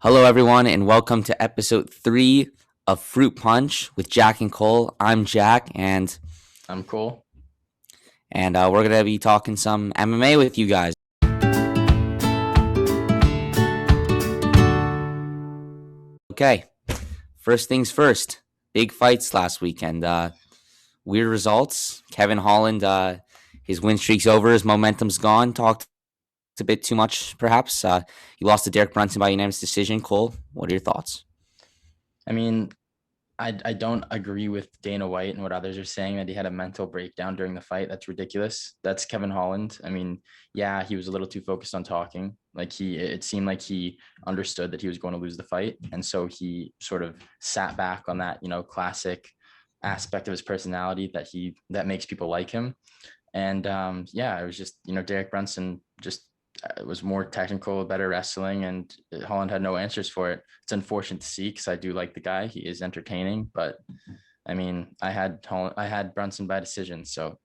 Hello, everyone, and welcome to episode 3 of Fruit Punch with Jack and Cole. I'm Jack, and I'm cool. we're gonna be talking some MMA with you guys. Okay, first things first. Big fights last weekend. Weird results. Kevin Holland, his win streak's over. His momentum's gone. Talked a bit too much, perhaps. He lost to Derek Brunson by unanimous decision. Cole, what are your thoughts? I mean, I don't agree with Dana White and what others are saying that he had a mental breakdown during the fight. That's ridiculous. That's Kevin Holland. I mean, yeah, he was a little too focused on talking. It seemed like he understood that he was going to lose the fight, and so he sort of sat back on that, classic aspect of his personality that makes people like him. And yeah, it was just Derek Brunson just it was more technical, better wrestling, and Holland had no answers for it. It's unfortunate to see because I do like the guy; he is entertaining. But I mean, I had Brunson by decision, so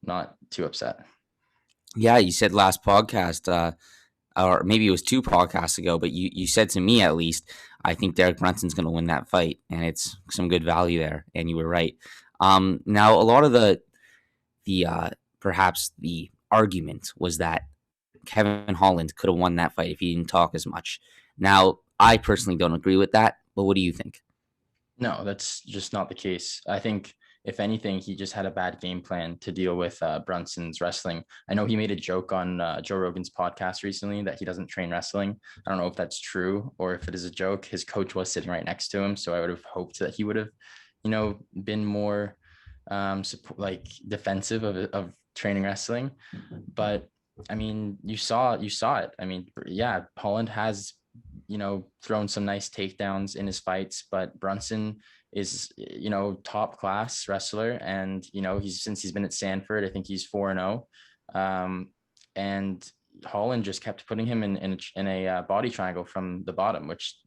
not too upset. Yeah, you said last podcast, or maybe it was 2 podcasts ago, but you said to me at least, I think Derek Brunson's going to win that fight, and it's some good value there, and you were right. Now a lot of the perhaps the argument was that Kevin Holland could have won that fight if he didn't talk as much. Now I personally don't agree with that, but what do you think? No, that's just not the case. I think if anything, he just had a bad game plan to deal with Brunson's wrestling. I know he made a joke on Joe Rogan's podcast recently that he doesn't train wrestling. I don't know if that's true or if it is a joke. His coach was sitting right next to him, so I would have hoped that he would have, been more like defensive of training wrestling. But I mean, you saw it. I mean, yeah, Holland has thrown some nice takedowns in his fights, but Brunson is top class wrestler, and since he's been at Sanford, I think he's 4-0, and Holland just kept putting him in a body triangle from the bottom, which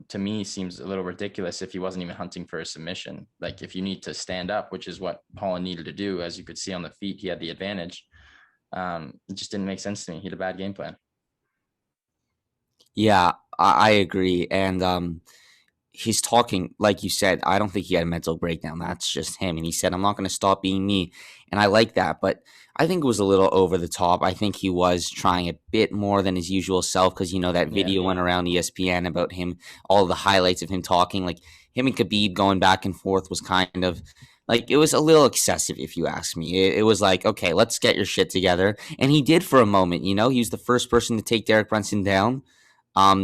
to me seems a little ridiculous if he wasn't even hunting for a submission. Like if you need to stand up, which is what Holland needed to do, as you could see on the feet, he had the advantage. It just didn't make sense to me. He had a bad game plan. Yeah, I agree, and he's talking like you said. I don't think he had a mental breakdown. That's just him, and he said, "I'm not going to stop being me," and I like that. But I think it was a little over the top. I think he was trying a bit more than his usual self because that Yeah. video went around ESPN about him, all the highlights of him talking, like him and Khabib going back and forth was kind of like it was a little excessive, if you ask me. It was like, okay, let's get your shit together, and he did for a moment. He was the first person to take Derek Brunson down.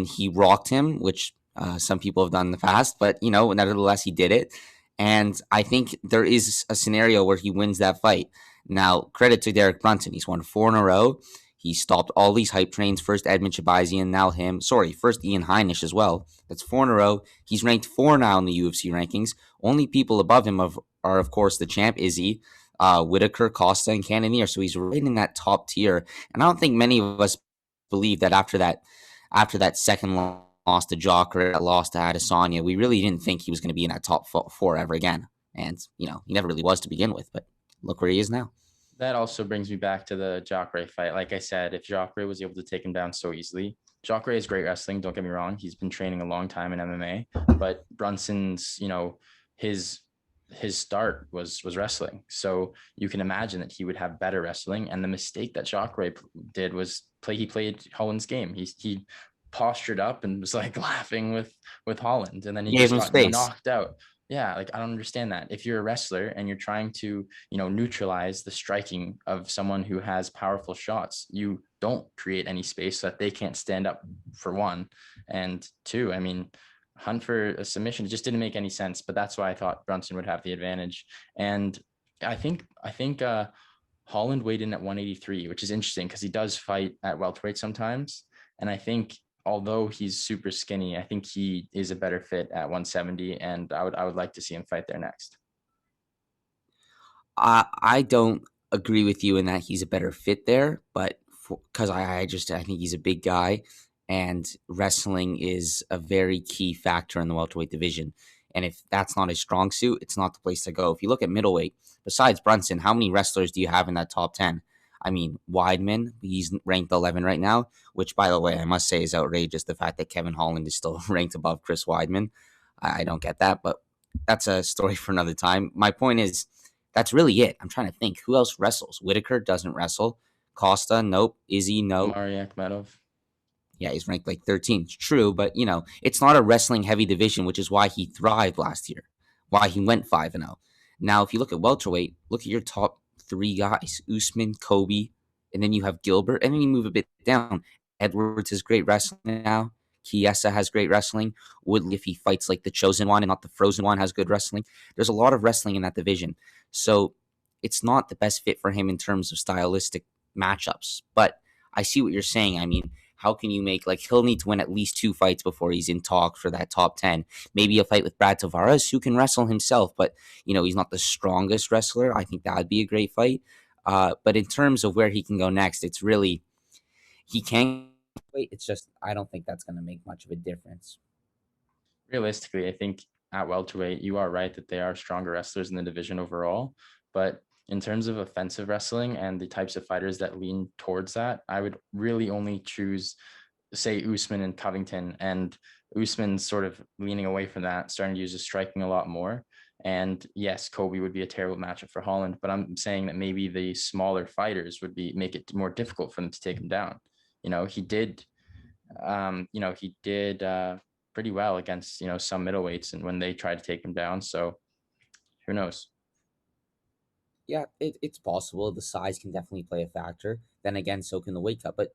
He rocked him, which some people have done in the past, but nevertheless, he did it. And I think there is a scenario where he wins that fight. Now, credit to Derek Brunson. He's won 4 in a row. He stopped all these hype trains. First Edmund Shabazian, now him. Sorry, first Ian Heinisch as well. That's 4 in a row. He's ranked 4 now in the UFC rankings. Only people above him are of course, the champ, Izzy, Whitaker, Costa, and Cannonier. So he's right in that top tier. And I don't think many of us believe that after that second loss to Jocker, that loss to Adesanya, we really didn't think he was going to be in that top 4 ever again. And, he never really was to begin with, but look where he is now. That also brings me back to the Jacare fight. Like I said, if Jacare was able to take him down so easily, Jacare is great wrestling. Don't get me wrong; he's been training a long time in MMA. But Brunson's, his start was wrestling. So you can imagine that he would have better wrestling. And the mistake that Jacare did was he played Holland's game. He postured up and was like laughing with Holland, and then he Gave just him got space. knocked out. Yeah, like I don't understand that. If you're a wrestler and you're trying to, neutralize the striking of someone who has powerful shots, you don't create any space so that they can't stand up, for one. And two, I mean, hunt for a submission. It just didn't make any sense. But that's why I thought Brunson would have the advantage. And I think Holland weighed in at 183, which is interesting because he does fight at welterweight sometimes. And I think although he's super skinny, I think he is a better fit at 170, and I would like to see him fight there next. I don't agree with you in that he's a better fit there, but because I think he's a big guy, and wrestling is a very key factor in the welterweight division. And if that's not his strong suit, it's not the place to go. If you look at middleweight, besides Brunson, how many wrestlers do you have in that top 10? I mean, Weidman, he's ranked 11 right now, which, by the way, I must say is outrageous. The fact that Kevin Holland is still ranked above Chris Weidman, I don't get that, but that's a story for another time. My point is, that's really it. I'm trying to think who else wrestles. Whitaker doesn't wrestle. Costa, nope. Izzy, nope. Omari Akhmedov. Yeah, he's ranked like 13th. It's true, but it's not a wrestling heavy division, which is why he thrived last year, why he went 5-0. Now, if you look at welterweight, look at your top three guys: Usman, Kobe, and then you have Gilbert, and then you move a bit down. Edwards has great wrestling now. Chiesa has great wrestling. Woodley, if he fights like the chosen one and not the frozen one, has good wrestling. There's a lot of wrestling in that division. So it's not the best fit for him in terms of stylistic matchups. But I see what you're saying. I mean, how can you make, like, he'll need to win at least 2 fights before he's in talk for that top 10. Maybe a fight with Brad Tavares, who can wrestle himself, but he's not the strongest wrestler. I think that would be a great fight. But in terms of where he can go next, it's really, he can wait. It's just, I don't think that's going to make much of a difference. Realistically, I think at welterweight, you are right that they are stronger wrestlers in the division overall. But in terms of offensive wrestling and the types of fighters that lean towards that, I would really only choose, say, Usman and Covington. And Usman's sort of leaning away from that, starting to use his striking a lot more. And yes, Kobe would be a terrible matchup for Holland, but I'm saying that maybe the smaller fighters would make it more difficult for them to take him down. He did pretty well against, some middleweights and when they tried to take him down. So who knows? Yeah, it's possible. The size can definitely play a factor. Then again, so can the weight cut. But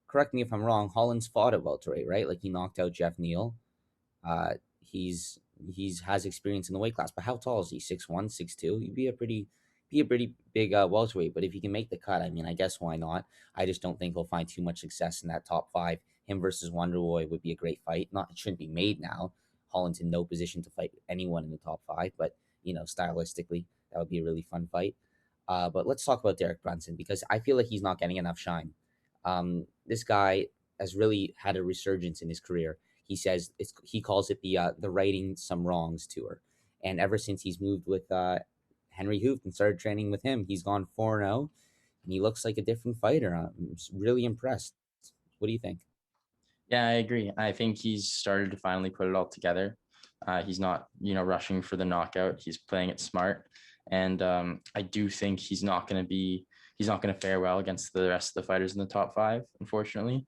correct me if I'm wrong, Holland's fought at welterweight, right? Like, he knocked out Jeff Neal. Uh, he's has experience in the weight class, but how tall is he? 6'1", 6'2"? He'd be a pretty big welterweight. But if he can make the cut, I mean, I guess why not? I just don't think he'll find too much success in that top five. Him versus Wonderboy would be a great fight. Not It shouldn't be made now. Holland's in no position to fight anyone in the top five, but stylistically, that would be a really fun fight. But let's talk about Derek Brunson, because I feel like he's not getting enough shine. This guy has really had a resurgence in his career. He says he calls it the righting some wrongs tour, and ever since he's moved with Henry Hooft and started training with him, he's gone 4-0, and he looks like a different fighter. I'm really impressed. What do you think? Yeah, I agree. I think he's started to finally put it all together. He's not, rushing for the knockout. He's playing it smart. And I do think he's not going to fare well against the rest of the fighters in the top five, unfortunately.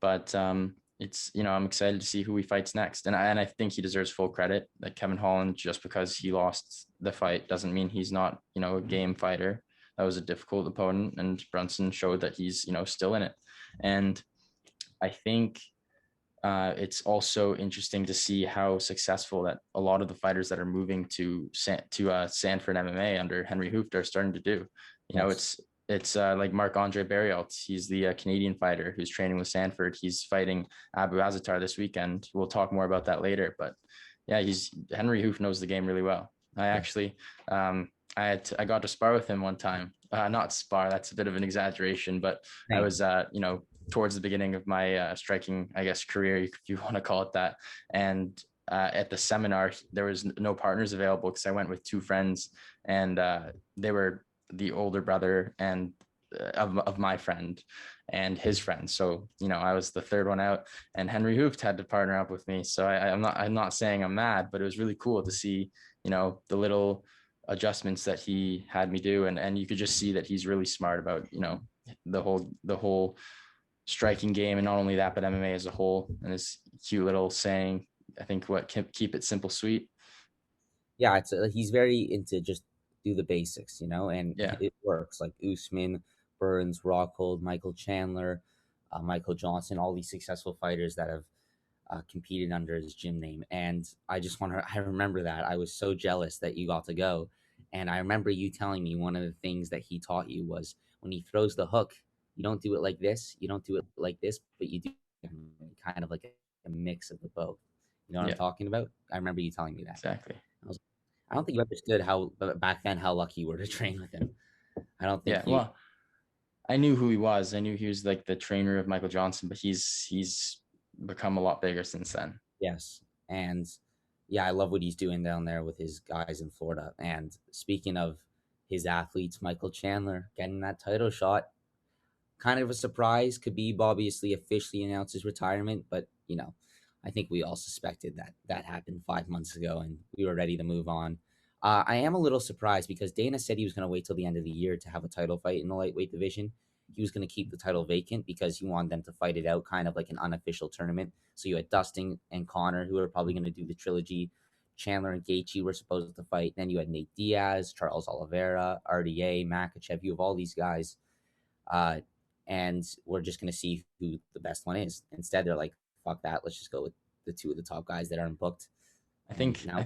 But I'm excited to see who he fights next. And I think he deserves full credit. Like Kevin Holland, just because he lost the fight doesn't mean he's not, a game fighter. That was a difficult opponent. And Brunson showed that he's, still in it. And I think it's also interesting to see how successful that a lot of the fighters that are moving to Sanford MMA under Henry Hooft are starting to do. Yes. It's like Marc-Andre Barrialt. He's the Canadian fighter who's training with Sanford. He's fighting Abu Azatar this weekend. We'll talk more about that later. But yeah, Henry Hooft knows the game really well. I Yeah. actually I got to spar with him one time. Not spar, that's a bit of an exaggeration, but I Same. was towards the beginning of my striking, I guess, career, if you want to call it that. And at the seminar, there was no partners available because I went with two friends, and they were the older brother and of my friend and his friend. So I was the third one out, and Henry Hooft had to partner up with me. So I'm not saying I'm mad, but it was really cool to see the little adjustments that he had me do, and you could just see that he's really smart about the whole striking game, and not only that, but MMA as a whole. And this cute little saying, I think, what keep it simple, sweet. Yeah, he's very into just do the basics, and Yeah, it works. Like Usman, Burns, Rockhold, Michael Chandler, Michael Johnson, all these successful fighters that have competed under his gym name. And I remember that. I was so jealous that you got to go. And I remember you telling me one of the things that he taught you was when he throws the hook, you don't do it like this, you don't do it like this, but you do kind of like a mix of the both. You know what I'm yeah, talking about? I remember you telling me that. exactly. I don't think you understood how back then how lucky you were to train with him. I don't think Yeah, you. well, I knew who he was. I knew he was like the trainer of Michael Johnson, but he's become a lot bigger since then. Yes, and yeah, I love what he's doing down there with his guys in Florida. And speaking of his athletes, Michael Chandler getting that title shot. kind of a surprise. Khabib obviously officially announced his retirement, but I think we all suspected that that happened 5 months ago, and we were ready to move on. I am a little surprised because Dana said he was going to wait till the end of the year to have a title fight in the lightweight division. He was going to keep the title vacant because he wanted them to fight it out, kind of like an unofficial tournament. So you had Dustin and Connor, who are probably going to do the trilogy. Chandler and Gaethje were supposed to fight. Then you had Nate Diaz, Charles Oliveira, RDA, Makachev. You have all these guys. Uh, and we're just going to see who the best one is. Instead, they're like, fuck that. Let's just go with the two of the top guys that aren't booked. I And think now,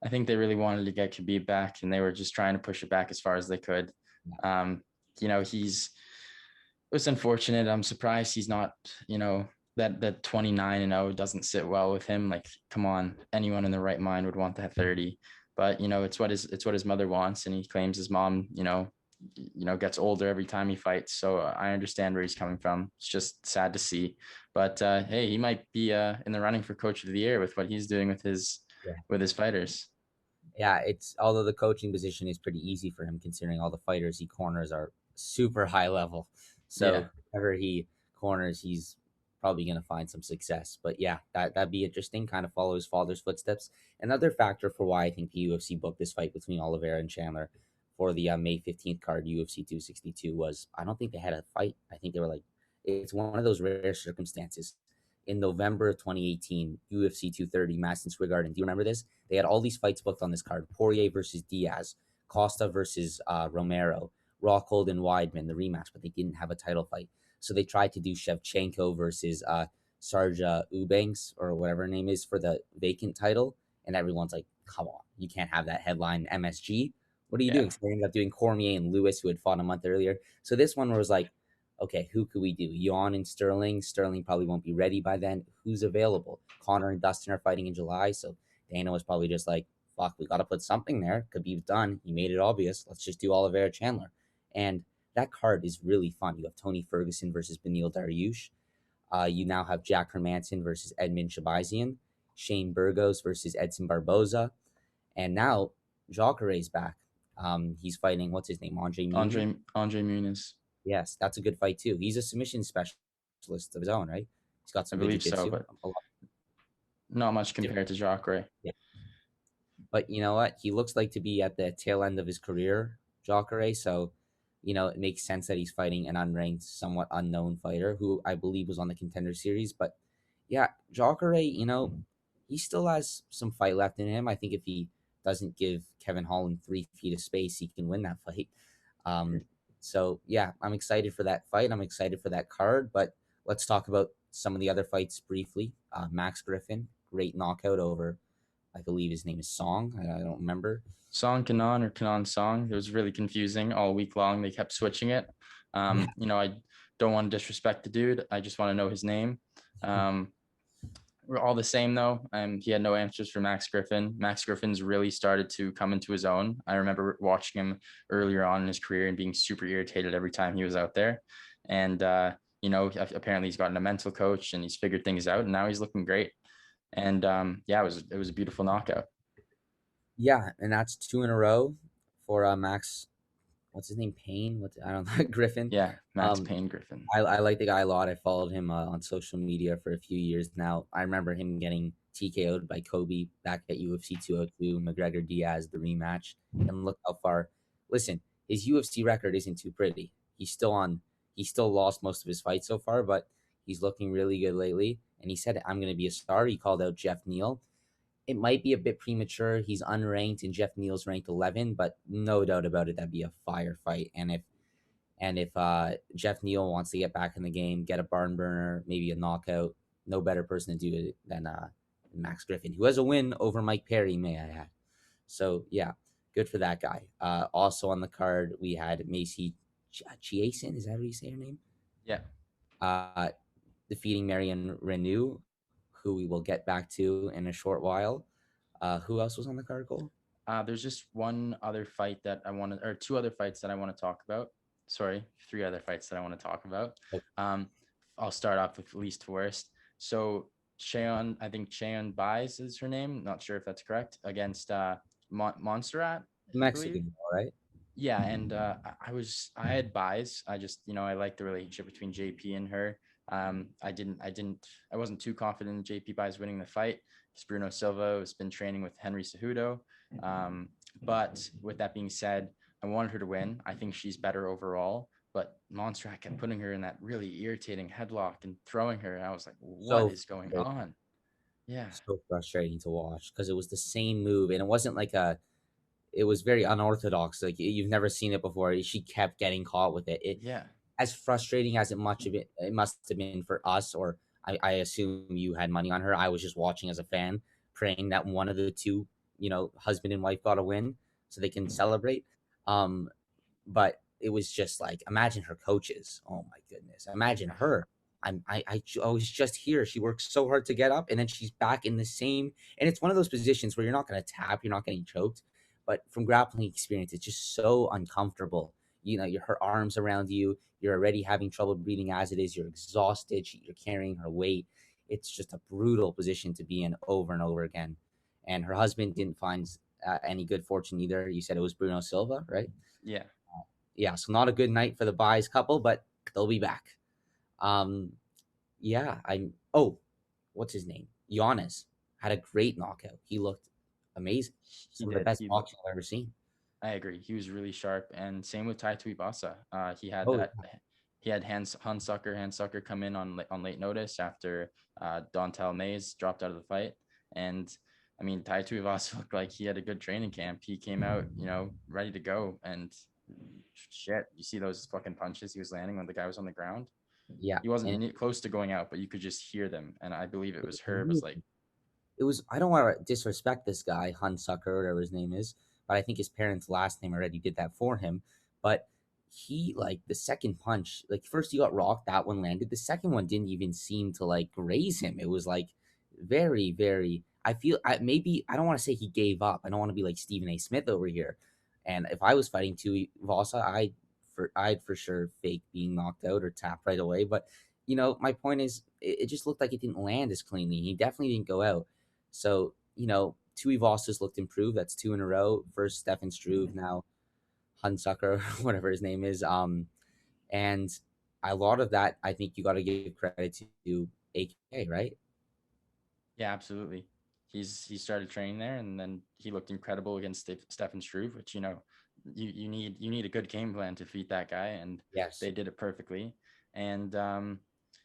I think they really wanted to get Khabib back, and they were just trying to push it back as far as they could. Um, it was unfortunate. I'm surprised he's not, that 29-0 doesn't sit well with him. Like, come on, anyone in the right mind would want that 30. But it's what his mother wants, and he claims his mom, gets older every time he fights. So I understand where he's coming from. It's just sad to see. But hey, he might be in the running for coach of the year with what he's doing with yeah. his fighters. Yeah, it's although the coaching position is pretty easy for him considering all the fighters he corners are super high level. Yeah. So whoever he corners, he's probably going to find some success. But yeah, that'd be interesting. Kind of follow his father's footsteps. Another factor for why I think the UFC booked this fight between Oliveira and Chandler for the May 15th card UFC 262 was I don't think they had a fight. I think they were like it's one of those rare circumstances. In November of 2018, UFC 230, Madison Square Garden. Do you remember this? They had all these fights booked on this card: Poirier versus Diaz, Costa versus Romero, Rockhold and Weidman, the rematch, but they didn't have a title fight. So they tried to do Shevchenko versus Sarja Eubanks or whatever her name is for the vacant title, and everyone's like, "Come on, you can't have that headline MSG. What are you Yeah. doing?" So they ended up doing Cormier and Lewis, who had fought a month earlier. So this one was like, okay, who could we do? Yawn and Sterling. Sterling probably won't be ready by then. Who's available? Connor and Dustin are fighting in July, so Dana was probably just like, fuck, we got to put something there. Khabib's done. He made it obvious. Let's just do Oliveira Chandler. And that card is really fun. You have Tony Ferguson versus Beneil Dariush. You now have Jack Hermanson versus Edmund Shabazian. Shane Burgos versus Edson Barboza. And now Jacare's back. He's fighting, what's his name? Andre Muniz? Andre Muniz. Yes, that's a good fight too. He's a submission specialist of his own, right? He's got I some good believe so, jiu-jitsu. but not much Different. compared to Jacare. Yeah. But you know what? He looks like to be at the tail end of his career, Jacare. So, it makes sense that he's fighting an unranked, somewhat unknown fighter who I believe was on the Contender Series. But yeah, Jacare, he still has some fight left in him. I think if he doesn't give Kevin Holland 3 feet of space, he can win that fight. Um, so yeah, I'm excited for that fight. I'm excited for that card. But let's talk about some of the other fights briefly. Max Griffin, great knockout over, I believe his name is Song. I don't remember. Song Kanan or Kanan Song. It was really confusing all week long. They kept switching it. Yeah. I don't want to disrespect the dude. I just want to know his name. We're all the same though. He had no answers for Max Griffin. Max Griffin's really started to come into his own. I remember watching him earlier on in his career and being super irritated every time he was out there. And apparently he's gotten a mental coach and he's figured things out, and now he's looking great. And it was a beautiful knockout. Yeah, and that's two in a row for Max. What's his name? Payne. What I don't know. Griffin. Yeah, Max Um, Payne Griffin. I like the guy a lot. I followed him on social media for a few years now. I remember him getting TKO'd by Kobe back at UFC 202, McGregor Diaz, the rematch. And look how far. Listen, his UFC record isn't too pretty. He's still on. He still lost most of his fights so far, but he's looking really good lately. And he said, "I'm going to be a star." He called out Jeff Neal. It might be a bit premature. He's unranked, and Jeff Neal's ranked 11, but no doubt about it, that'd be a fire fight. And if Jeff Neal wants to get back in the game, get a barn burner, maybe a knockout, no better person to do it than Max Griffin, who has a win over Mike Perry, may I add. So yeah, good for that guy. Also on the card, we had Macy Chiasen. Is that how you say her name? Yeah. Uh, defeating Marion Renew, who we will get back to in a short while. Who else was on the card, Cole? There's just one other fight that I want to, or two other fights that I want to talk about. Sorry, three other fights that I want to talk about. Okay. I'll start off with least to worst. So I think Cheon Buys is her name. Not sure if that's correct. Against Montserrat, I believe. Mexican, all right? Yeah, and I had buys. I just, I like the relationship between JP and her. I wasn't too confident in JP buys winning the fight because Bruno Silva has been training with Henry Cejudo. But with that being said, I wanted her to win. I think she's better overall. But Montserrat kept putting her in that really irritating headlock and throwing her. And I was like, what So is going frustrating, on? Yeah. so frustrating to watch because it was the same move and it wasn't like a. It was very unorthodox. Like you've never seen it before. She kept getting caught with it. Yeah. As frustrating as it must have been for us, or I assume you had money on her. I was just watching as a fan, praying that one of the two, husband and wife got a win so they can celebrate. Um, but it was just like imagine her coaches. Oh my goodness, imagine her. I was just here. She works so hard to get up, and then she's back in the same. And it's one of those positions where you're not going to tap, you're not getting choked, but from grappling experience, it's just so uncomfortable. Her arms around you. You're already having trouble breathing as it is. You're exhausted. You're carrying her weight. It's just a brutal position to be in over and over again. And her husband didn't find any good fortune either. You said it was Bruno Silva, right? Yeah. Yeah, so not a good night for the buys couple, but they'll be back. Um, yeah, what's his name? Giannis had a great knockout. He looked amazing. He Some of the did. best boxing I've ever seen. I agree. He was really sharp, and same with Tate Tuivasa. He had Oh, that. He had Handsucker come in on late notice after Dontel Mays dropped out of the fight, and I mean Tai Tuivasa looked like he had a good training camp. He came out, ready to go, and shit, you see those fucking punches he was landing when the guy was on the ground. yeah, He wasn't and close to going out, but you could just hear them, and I believe it was Herb was like, it was. I don't want to disrespect this guy, Hunsucker, whatever his name is, but I think his parents' last name already did that for him. But he like the second punch, like first he got rocked, that one landed. The second one didn't even seem to like graze him. It was like very, very. Maybe I don't want to say he gave up. I don't want to be like Stephen A. Smith over here. And if I was fighting Tui Vasa, I'd for sure fake being knocked out or tap right away. But my point is, it just looked like it didn't land as cleanly. He definitely didn't go out. So, Tui Voss looked improved. That's two in a row. First Stefan Struve, now Hunsucker, whatever his name is. And a lot of that, I think you got to give credit to AK, right? yeah, absolutely. He started training there, and then he looked incredible against Stefan Struve, which you need a good game plan to defeat that guy, and Yes. they did it perfectly. And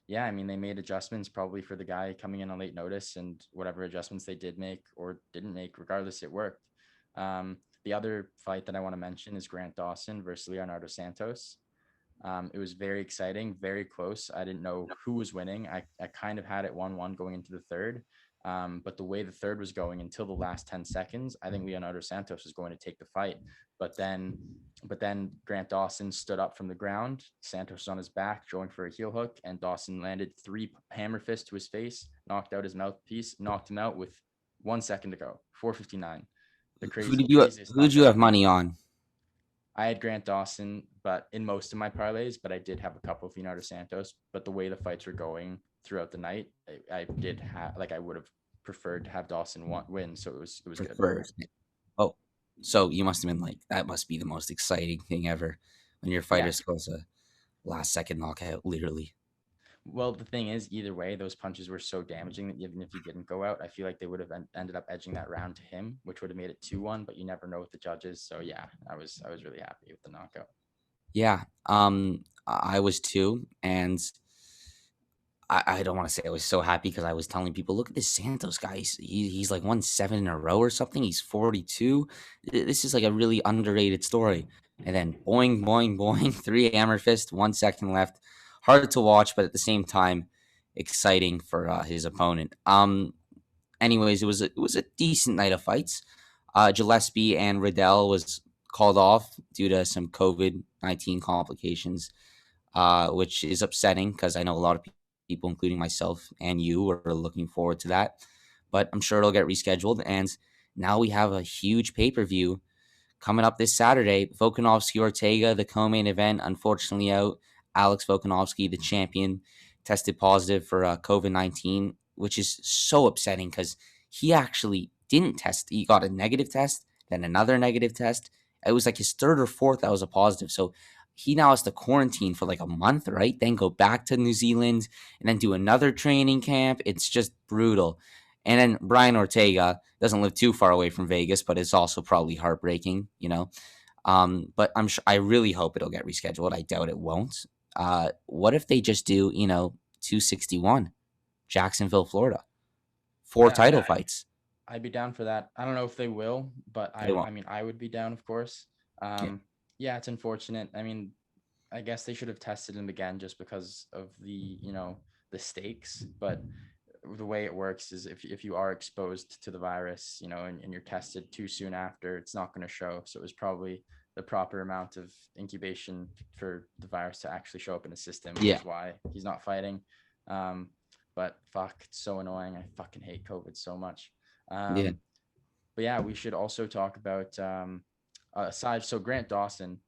yeah, I mean they made adjustments probably for the guy coming in on late notice, and whatever adjustments they did make or didn't make, regardless, it worked. The other fight that I want to mention is Grant Dawson versus Leonardo Santos. It was very exciting, very close. I didn't know who was winning. I kind of had it 1-1 going into the third. But the way the third was going until the last 10 seconds, I think Leonardo Santos was going to take the fight. But then Grant Dawson stood up from the ground. Santos was on his back, going for a heel hook, and Dawson landed 3 hammer fists to his face, knocked out his mouthpiece, knocked him out with 1 second to go, 4:59. The craziest Who did you knockout have ever. money on? I had Grant Dawson, but in most of my parlays, but I did have a couple of Leonardo Santos. But the way the fights were going throughout the night, I did have I would have preferred to have Dawson win. So it was good. First. Oh, so you must have been like, that must be the most exciting thing ever when your fighter Yeah. scores a last second knockout, literally. Well, the thing is, either way, those punches were so damaging that even if he didn't go out, I feel like they would have ended up edging that round to him, which would have made it 2-1. But you never know with the judges. So yeah, I was really happy with the knockout. Yeah. I was too. And I don't want to say I was so happy because I was telling people, look at this Santos guy. He's like won 7 in a row or something. He's 42. This is like a really underrated story. And then boing, boing, boing, 3 hammer fist, 1 second left. Hard to watch, but at the same time, exciting for his opponent. Anyways, it was a decent night of fights. Gillespie and Riddell was called off due to some COVID-19 complications, which is upsetting because I know a lot of people, including myself and you, are looking forward to that. But I'm sure it'll get rescheduled. And now we have a huge pay per view coming up this Saturday. Volkanovski Ortega, the co main event, unfortunately out. Alex Volkanovski, the champion, tested positive for COVID-19, which is so upsetting because he actually didn't test. He got a negative test, then another negative test, It was like his third or fourth that was a positive. So he now has to quarantine for like a month, right? Then go back to New Zealand and then do another training camp. It's just brutal. And then Brian Ortega doesn't live too far away from Vegas, but it's also probably heartbreaking, you know. But I really hope it'll get rescheduled. I doubt it won't. What if they just do, 261, Jacksonville, Florida, four Yeah, title fights? I'd be down for that. I don't know if they will, but They won't. I mean, I would be down, of course. Yeah, Yeah, it's unfortunate. I mean, I guess they should have tested him again just because of the stakes. But the way it works is if you are exposed to the virus, and you're tested too soon after, it's not going to show. So it was probably the proper amount of incubation for the virus to actually show up in the system, which yeah, is why he's not fighting. Um, but fuck, it's so annoying. I fucking hate COVID so much. yeah, Um, but yeah, we should also talk about aside. So Grant Dawson,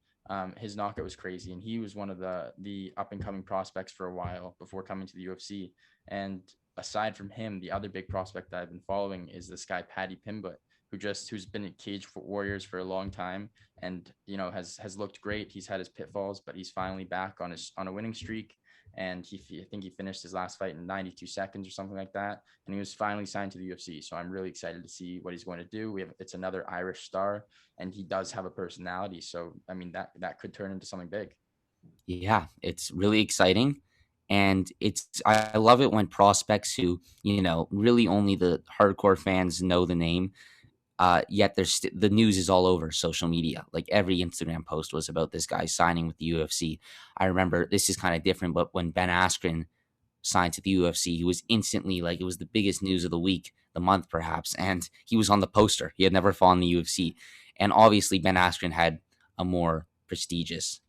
his knockout was crazy, and he was one of the up and coming prospects for a while before coming to the UFC. And aside from him, the other big prospect that I've been following is this guy Paddy Pimblett, who's been at Cage Warriors for a long time, and has looked great. He's had his pitfalls, but he's finally back on a winning streak. And I think he finished his last fight in 92 seconds or something like that, and he was finally signed to the UFC. So I'm really excited to see what he's going to do. It's another Irish star, and he does have a personality. So I mean that could turn into something big. yeah. It's really exciting, and I love it when prospects who really only the hardcore fans know the name. Yet the news is all over social media. Like every Instagram post was about this guy signing with the UFC. I remember this is kind of different, but when Ben Askren signed to the UFC, he was instantly like it was the biggest news of the week, the month perhaps, and he was on the poster. He had never fought in the UFC, and obviously Ben Askren had a more prestigious,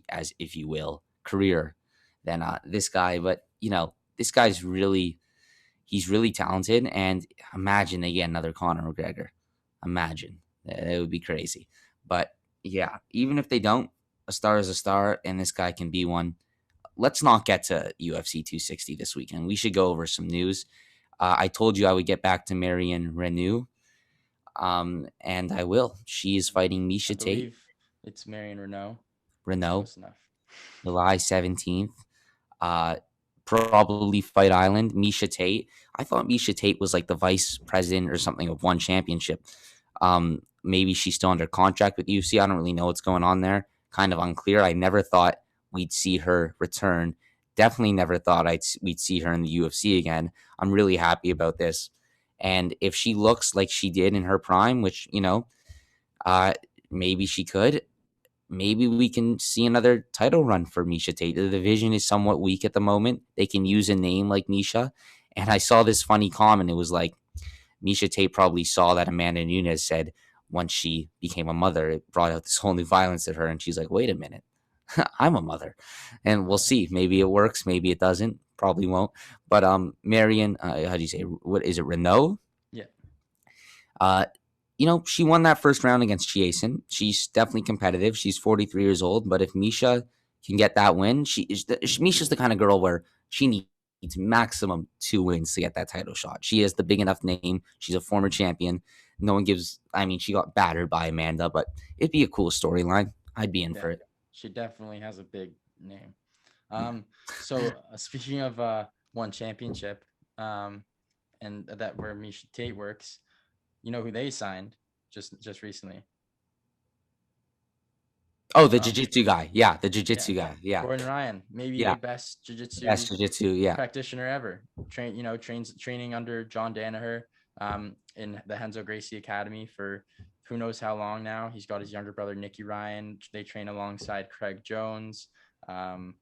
as if you will, career than this guy. But this guy's he's really talented, and imagine they get another Conor McGregor. Imagine it would be crazy. But yeah, even if they don't, a star is a star, and this guy can be one. Let's not get to UFC 260 this weekend. We should go over some news. I told you I would get back to Marion Reneau, and I will. She is fighting I Miesha Tate. believe it's Marion Renault. Reneau, Close enough. July 17th. Uh, Probably Fight Island. Miesha Tate. I thought Miesha Tate was like the vice president or something of one championship. Maybe she's still under contract with UFC. I don't really know what's going on there. Kind of unclear. I never thought we'd see her return. Definitely never thought we'd see her in the UFC again. I'm really happy about this. And if she looks like she did in her prime, which uh, maybe she could, maybe we can see another title run for Miesha Tate. The division is somewhat weak at the moment. They can use a name like Miesha. And I saw this funny comment. It was like Miesha Tate probably saw that Amanda Nunes said once she became a mother, it brought out this whole new violence at her. And she's like, wait a minute, I'm a mother. And we'll see. Maybe it works. Maybe it doesn't. Probably won't. But Marion, how do you say, what is it, Renault? Yeah. Uh, she won that first round against Chiasen. She's definitely competitive. She's 43 years old, but if Miesha can get that win, Miesha's the kind of girl where she needs maximum 2 wins to get that title shot. She has the big enough name. She's a former champion. No one gives. I mean, she got battered by Amanda, but it'd be a cool storyline. I'd be in Yeah. for it. She definitely has a big name. Yeah. So speaking of one championship, and that where Miesha Tate works, you know who they signed just recently? Oh, the No? jiu-jitsu guy. Yeah, the Yeah. jiu-jitsu guy. Yeah, Gordon Ryan, maybe the yeah. best jiu-jitsu Best jiu-jitsu. Yeah, practitioner ever. Training under John Danaher in the Henzo Gracie Academy for who knows how long now. He's got his younger brother Nicky Ryan. They train alongside Craig Jones. Well,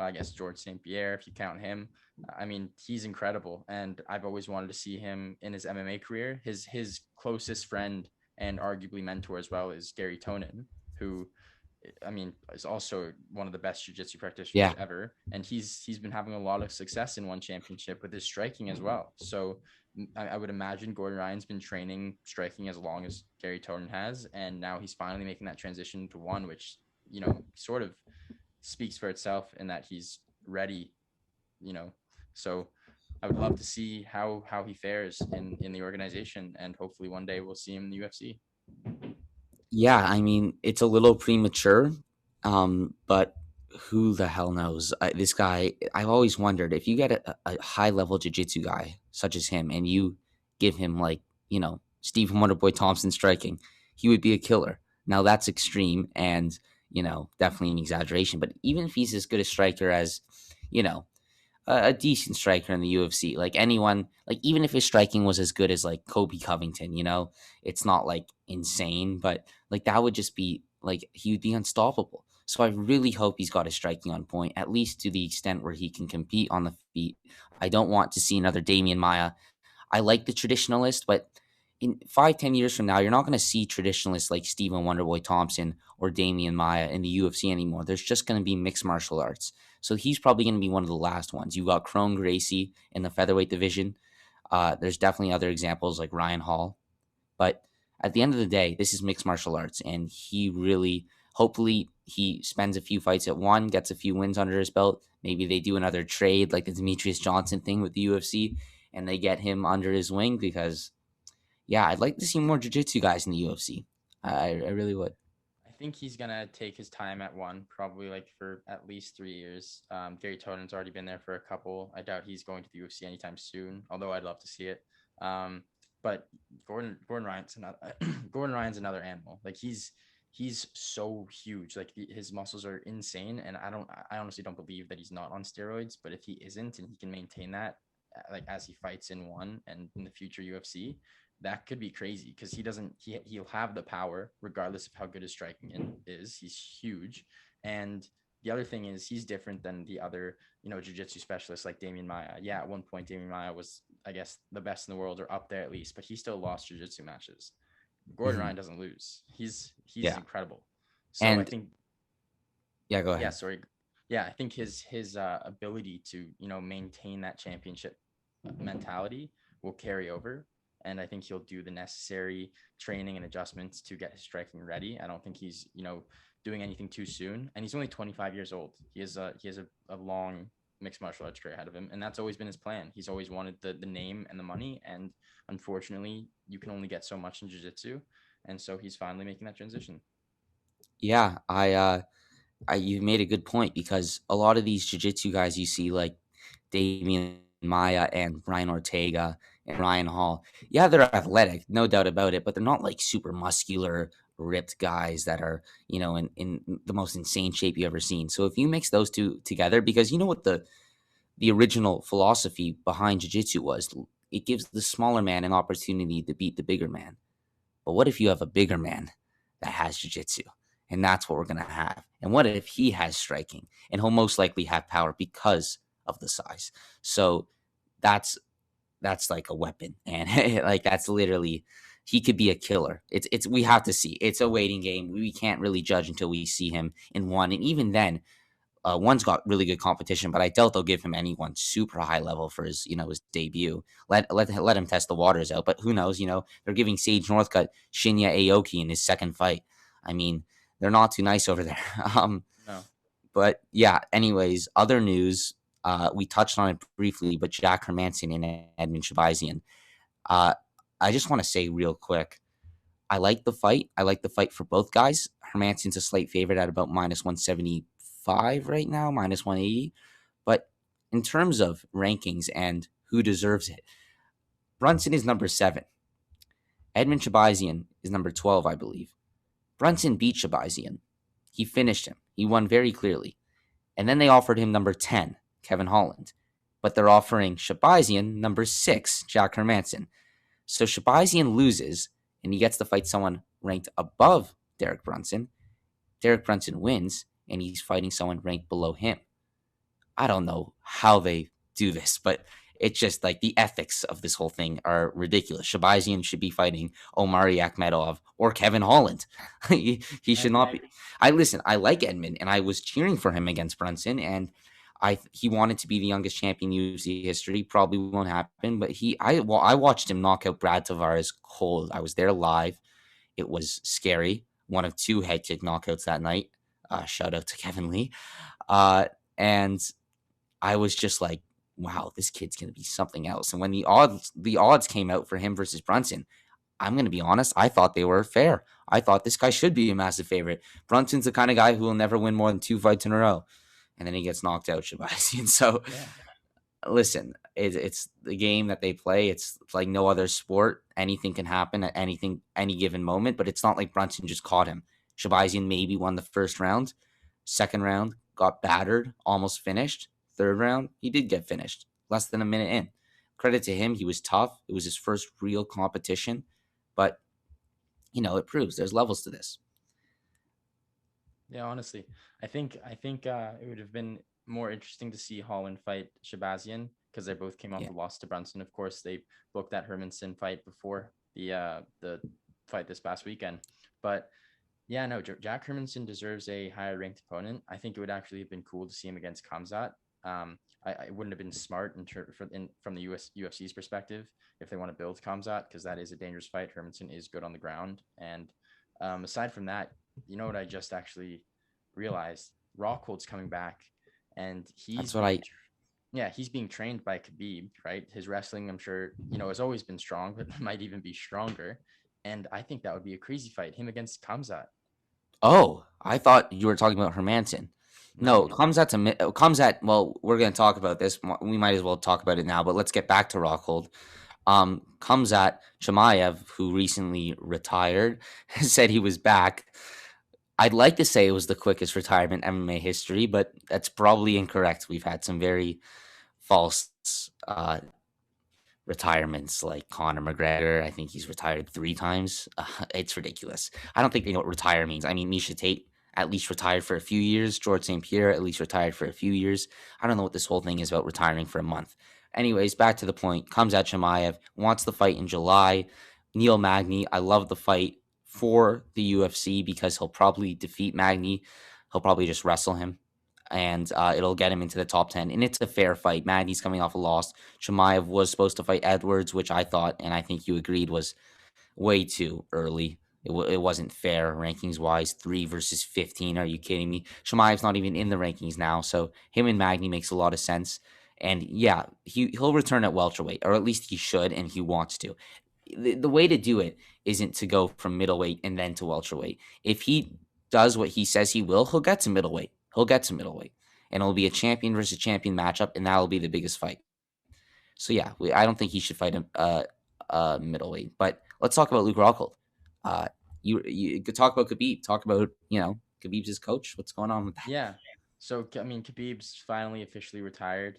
I guess George St. Pierre, if you count him. I mean, he's incredible, and I've always wanted to see him in his MMA career. His closest friend and arguably mentor as well is Gary Tonin, who I mean, is also one of the best jiu-jitsu practitioners yeah. ever, and he's been having a lot of success in one championship with his striking as well. So I would imagine Gordon Ryan's been training striking as long as Gary Tonin has, and now he's finally making that transition to one, which sort of speaks for itself in that he's ready. So I would love to see how he fares in the organization, and hopefully one day we'll see him in the UFC. Yeah, I mean, it's a little premature, but who the hell knows? This guy, I've always wondered if you get a high level jiu-jitsu guy such as him and you give him like, Stephen Wonderboy Thompson striking, he would be a killer. Now that's extreme and, definitely an exaggeration, but even if he's as good a striker as, you know, a decent striker in the UFC. Like anyone, like even if his striking was as good as like Kobe Covington, it's not like insane, but like that would just be like he would be unstoppable. So I really hope he's got his striking on point, at least to the extent where he can compete on the feet. I don't want to see another Damian Maya. I like the traditionalist, but in 5, 10 years from now, you're not going to see traditionalists like Stephen Wonderboy Thompson or Damian Maya in the UFC anymore. There's just going to be mixed martial arts. So he's probably going to be one of the last ones. You got Crone Gracie in the featherweight division. There's definitely other examples like Ryan Hall. But at the end of the day, this is mixed martial arts. And he really, hopefully, he spends a few fights at one, gets a few wins under his belt. Maybe they do another trade like the Demetrius Johnson thing with the UFC and they get him under his wing because yeah, I'd like to see more jiu-jitsu guys in the UFC. I really would. I think he's gonna take his time at one, probably like for at least 3 years. Gary Tonon's already been there for a couple. I doubt he's going to the UFC anytime soon, although I'd love to see it. But Gordon Ryan's another Gordon Ryan's another animal. Like he's so huge. Like his muscles are insane, and I honestly don't believe that he's not on steroids. But if he isn't, and he can maintain that, like as he fights in one and in the future UFC, that could be crazy because he'll have the power regardless of how good his striking is. He's huge. And the other thing is he's different than the other, jiu-jitsu specialists like Damian Maya. Yeah, at one point Damian Maya was, I guess, the best in the world or up there at least, but he still lost jiu-jitsu matches. Gordon Mhm. Ryan doesn't lose. He's Yeah, incredible. So I and think, yeah, go yeah, ahead. sorry. Yeah, I think his ability to, maintain that championship mentality will carry over. And I think he'll do the necessary training and adjustments to get his striking ready. I don't think he's, doing anything too soon. And he's only 25 years old. He has a long mixed martial arts career ahead of him. And that's always been his plan. He's always wanted the name and the money. And unfortunately, you can only get so much in jiu-jitsu. And so he's finally making that transition. Yeah, you made a good point because a lot of these jiu-jitsu guys you see like Damian Maya and Brian Ortega and Ryan Hall, yeah, they're athletic, no doubt about it, but they're not like super muscular, ripped guys that are, in the most insane shape you ever seen. So if you mix those two together, because you know what the original philosophy behind jiu-jitsu was, it gives the smaller man an opportunity to beat the bigger man. But what if you have a bigger man that has jiu-jitsu? And that's what we're going to have. And what if he has striking? And he'll most likely have power because of the size. So that's like a weapon. And like that's literally he could be a killer. It's we have to see. It's a waiting game. We can't really judge until we see him in one. And even then, one's got really good competition, but I doubt they'll give him anyone super high level for his debut. Let him test the waters out. But who knows? They're giving Sage Northcutt Shinya Aoki in his second fight. I mean, they're not too nice over there. No. But yeah. Anyways, other news. We touched on it briefly, but Jack Hermanson and Edmund Shabazian. Uh, I just want to say real quick. I like the fight. I like the fight for both guys. Hermanson's a slight favorite at about -175 right now, -180. But in terms of rankings and who deserves it, Brunson is number 7. Edmund Shabazian is number 12, I believe. Brunson beat Shabazian. He finished him. He won very clearly. And then they offered him number 10, Kevin Holland. But they're offering Shabazian number 6, Jack Hermanson. So Shabazian loses, and he gets to fight someone ranked above Derek Brunson. Derek Brunson wins, and he's fighting someone ranked below him. I don't know how they do this, but it's just like the ethics of this whole thing are ridiculous. Shabazian should be fighting Omari Akhmedov or Kevin Holland. he should not be. I like Edmund, and I was cheering for him against Brunson, and he wanted to be the youngest champion in UFC history. Probably won't happen, but I watched him knock out Brad Tavares cold. I was there live. It was scary. One of 2 head kick knockouts that night. Shout out to Kevin Lee. And I was just like, wow, this kid's gonna be something else. And when the odds came out for him versus Brunson, I'm gonna be honest, I thought they were fair. I thought this guy should be a massive favorite. Brunson's the kind of guy who will never win more than 2 fights in a row, and then he gets knocked out, Shabazian. So Yeah. listen, it's the game that they play. It's like no other sport. Anything can happen at any given moment, but it's not like Brunson just caught him. Shabazian maybe won the first round. Second round, got battered, almost finished. Third round, he did get finished, less than a minute in. Credit to him, he was tough. It was his first real competition, but it proves there's levels to this. Yeah, honestly, I think it would have been more interesting to see Holland fight Shabazian because they both came off Yeah, the loss to Brunson. Of course, they booked that Hermanson fight before the fight this past weekend. But yeah, no, Jack Hermanson deserves a higher ranked opponent. I think it would actually have been cool to see him against Kamzat. I wouldn't have been smart from the UFC's perspective if they want to build Kamzat because that is a dangerous fight. Hermanson is good on the ground, and aside from that, you know what I just actually realized? Rockhold's coming back, and that's what I. he's being trained by Khabib, right? His wrestling, I'm sure, has always been strong, but might even be stronger. And I think that would be a crazy fight, him against Kamzat. Oh, I thought you were talking about Hermanson. No, No, no. Kamzat. Well, we're going to talk about this. We might as well talk about it now. But let's get back to Rockhold. Kamzat Chimaev, who recently retired, said he was back. I'd like to say it was the quickest retirement in MMA history, but that's probably incorrect. We've had some very false retirements, like Conor McGregor. I think he's retired 3 times. It's ridiculous. I don't think they know what retire means. I mean, Miesha Tate at least retired for a few years. George St. Pierre at least retired for a few years. I don't know what this whole thing is about retiring for a month. Anyways, back to the point. Comes at Chimaev, wants the fight in July. Neil Magny, I love the fight for the UFC because he'll probably defeat Magny. He'll probably just wrestle him, and it'll get him into the top 10. And it's a fair fight. Magny's coming off a loss. Chimaev was supposed to fight Edwards, which I thought, and I think you agreed, was way too early. It wasn't fair rankings wise. 3 versus 15. Are you kidding me? Chimaev's not even in the rankings now. So him and Magny makes a lot of sense. And yeah, he'll return at welterweight, or at least he should, and he wants to. The way to do it isn't to go from middleweight and then to welterweight. If he does what he says he will, he'll get to middleweight. He'll get to middleweight. And it'll be a champion versus champion matchup, and that'll be the biggest fight. So yeah, I don't think he should fight a middleweight. But let's talk about Luke Rockhold. You could talk about Khabib. Talk about Khabib's his coach. What's going on with that? Yeah. So, I mean, Khabib's finally officially retired.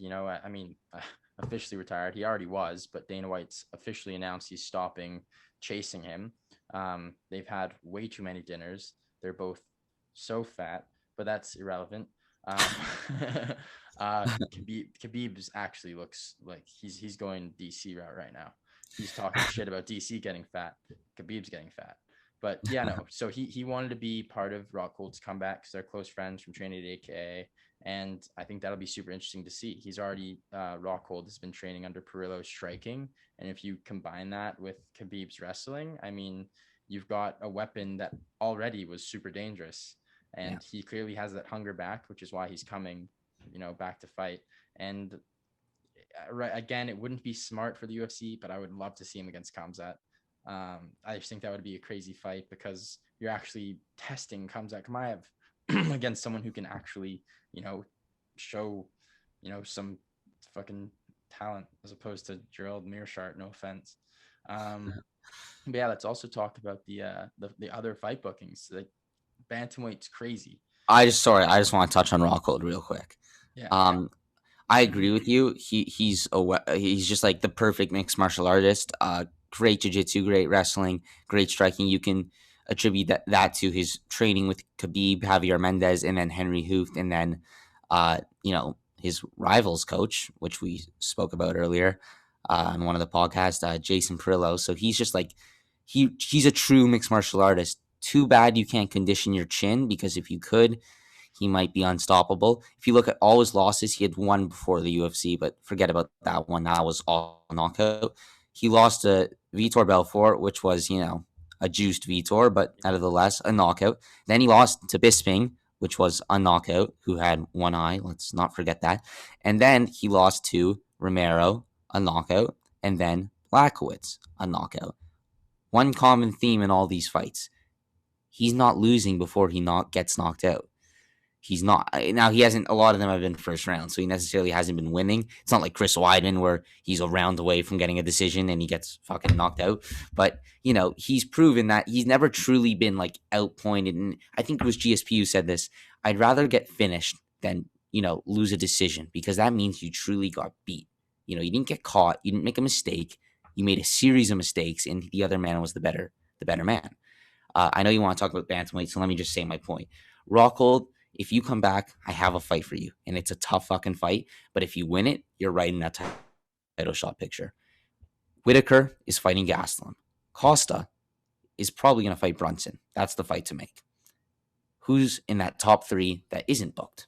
Officially retired. He already was, but Dana White's officially announced he's stopping chasing him. They've had way too many dinners. They're both so fat, but that's irrelevant. Khabib's actually looks like he's going DC route right now. He's talking shit about DC getting fat. Khabib's getting fat. But yeah, no. So he wanted to be part of Rockhold's comeback because they're close friends from training at AKA, and I think that'll be super interesting to see. He's already Rockhold has been training under Perillo's striking, and if you combine that with Khabib's wrestling, I mean, you've got a weapon that already was super dangerous, Yeah. and he clearly has that hunger back, which is why he's coming, back to fight. And right again, it wouldn't be smart for the UFC, but I would love to see him against Kamzat. I just think that would be a crazy fight because you're actually testing Kamzat Chimaev against someone who can actually, show, some fucking talent as opposed to Gerald Mearshart. No offense. But yeah, let's also talk about the other fight bookings. Like bantamweight's crazy. I just want to touch on Rockhold real quick. Yeah. I agree with you. He's just like the perfect mixed martial artist. Great jiu-jitsu, great wrestling, great striking. You can attribute that to his training with Khabib, Javier Mendez, and then Henry Hooft, and then his rivals coach, which we spoke about earlier on one of the podcasts, Jason Perillo. So he's just like he's a true mixed martial artist. Too bad you can't condition your chin, because if you could, he might be unstoppable. If you look at all his losses, he had one before the UFC, but forget about that one. That was all knockout. He lost to Vitor Belfort, which was, a juiced Vitor, but nevertheless a knockout. Then he lost to Bisping, which was a knockout, who had one eye. Let's not forget that. And then he lost to Romero, a knockout, and then Blachowicz, a knockout. One common theme in all these fights: He's not losing before he gets knocked out. He's not. Now, he hasn't, a lot of them have been first round, so he necessarily hasn't been winning. It's not like Chris Weidman where he's a round away from getting a decision and he gets fucking knocked out. But, he's proven that he's never truly been like outpointed. And I think it was GSP who said this. I'd rather get finished than, lose a decision, because that means you truly got beat. You didn't get caught. You didn't make a mistake. You made a series of mistakes, and the other man was the better man. I know you want to talk about bantamweight, so let me just say my point. Rockhold, if you come back, I have a fight for you, and it's a tough fucking fight. But if you win it, you're right in that title shot picture. Whitaker is fighting Gastelum. Costa is probably going to fight Brunson. That's the fight to make. Who's in that top 3 that isn't booked?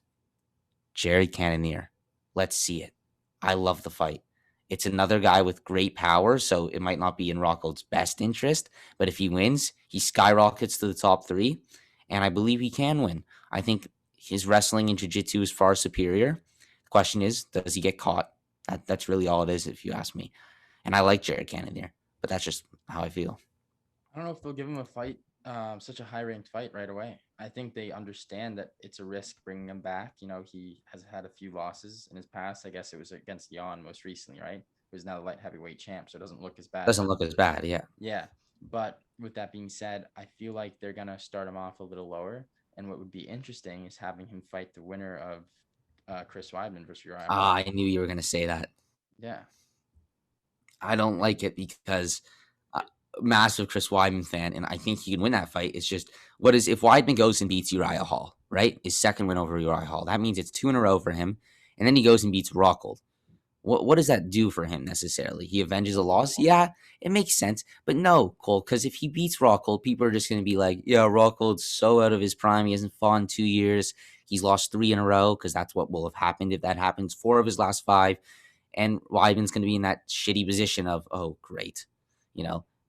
Jared Cannonier. Let's see it. I love the fight. It's another guy with great power, so it might not be in Rockhold's best interest, but if he wins, he skyrockets to the top 3, and I believe he can win. I think his wrestling and jiu-jitsu is far superior. The question is, does he get caught? That's really all it is, if you ask me. And I like Jared Cannonier, but that's just how I feel. I don't know if they'll give him a fight, such a high-ranked fight right away. I think they understand that it's a risk bringing him back. He has had a few losses in his past. I guess it was against Jan most recently, right? Who's now the light heavyweight champ, so it doesn't look as bad. Doesn't look as bad, yeah. Yeah, but with that being said, I feel like they're gonna start him off a little lower. And what would be interesting is having him fight the winner of Chris Weidman versus Uriah Hall. I knew you were going to say that. Yeah. I don't like it because massive Chris Weidman fan, and I think he can win that fight. It's just, if Weidman goes and beats Uriah Hall, right? His second win over Uriah Hall. That means it's 2 in a row for him. And then he goes and beats Rockhold. What does that do for him necessarily? He avenges a loss? Yeah, it makes sense. But no, Cole, because if he beats Rockhold, people are just going to be like, yeah, Rockhold's so out of his prime. He hasn't fought in 2 years. He's lost 3 in a row, because that's what will have happened if that happens. 4 of his last 5. And Weidman's going to be in that shitty position of, oh, great.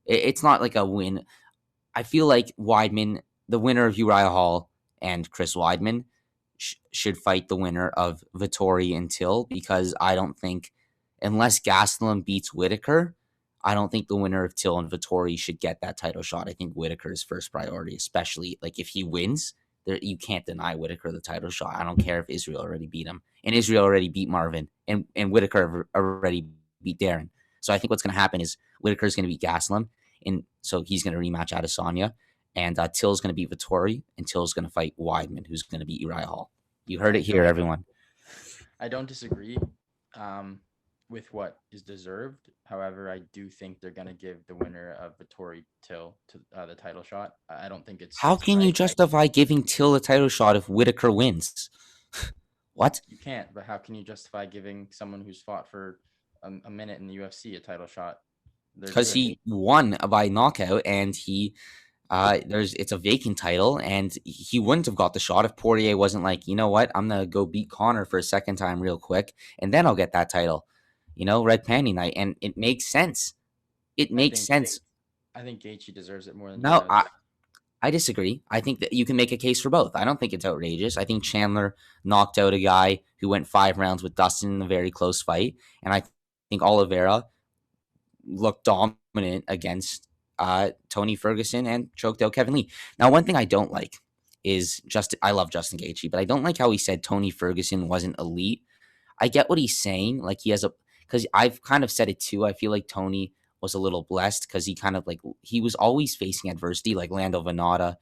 It's not like a win. I feel like Weidman, the winner of Uriah Hall and Chris Weidman, should fight the winner of Vettori and Till, because I don't think, unless Gastelum beats Whitaker, I don't think the winner of Till and Vettori should get that title shot. I think Whitaker is first priority, especially like if he wins. You can't deny Whitaker the title shot. I don't care if Israel already beat him, and Israel already beat Marvin, and Whitaker already beat Darren. So I think what's going to happen is Whitaker is going to beat Gastelum, and so he's going to rematch Adesanya. And Till's going to beat Vettori, and Till's going to fight Weidman, who's going to beat Uriah Hall. You heard it here, everyone. I don't disagree with what is deserved. However, I do think they're going to give the winner of Vettori Till to the title shot. I don't think it's. How can you justify giving Till a title shot if Whitaker wins? What? You can't, but how can you justify giving someone who's fought for a minute in the UFC a title shot? Because he won by knockout, and it's a vacant title, and he wouldn't have got the shot if Poirier wasn't like, you know what, I'm gonna go beat Conor for a second time real quick, and then I'll get that title. Red Panty Night, and it makes sense. It makes sense. I think Gaethje deserves it more than no. I disagree. I think that you can make a case for both. I don't think it's outrageous. I think Chandler knocked out a guy who went 5 rounds with Dustin in a very close fight, and I think Oliveira looked dominant against Tony Ferguson and choked out Kevin Lee. Now, one thing I don't like is I love Justin Gaethje, but I don't like how he said Tony Ferguson wasn't elite. I get what he's saying. Like, because I've kind of said it too. I feel like Tony was a little blessed because he was always facing adversity. Like Lando Venata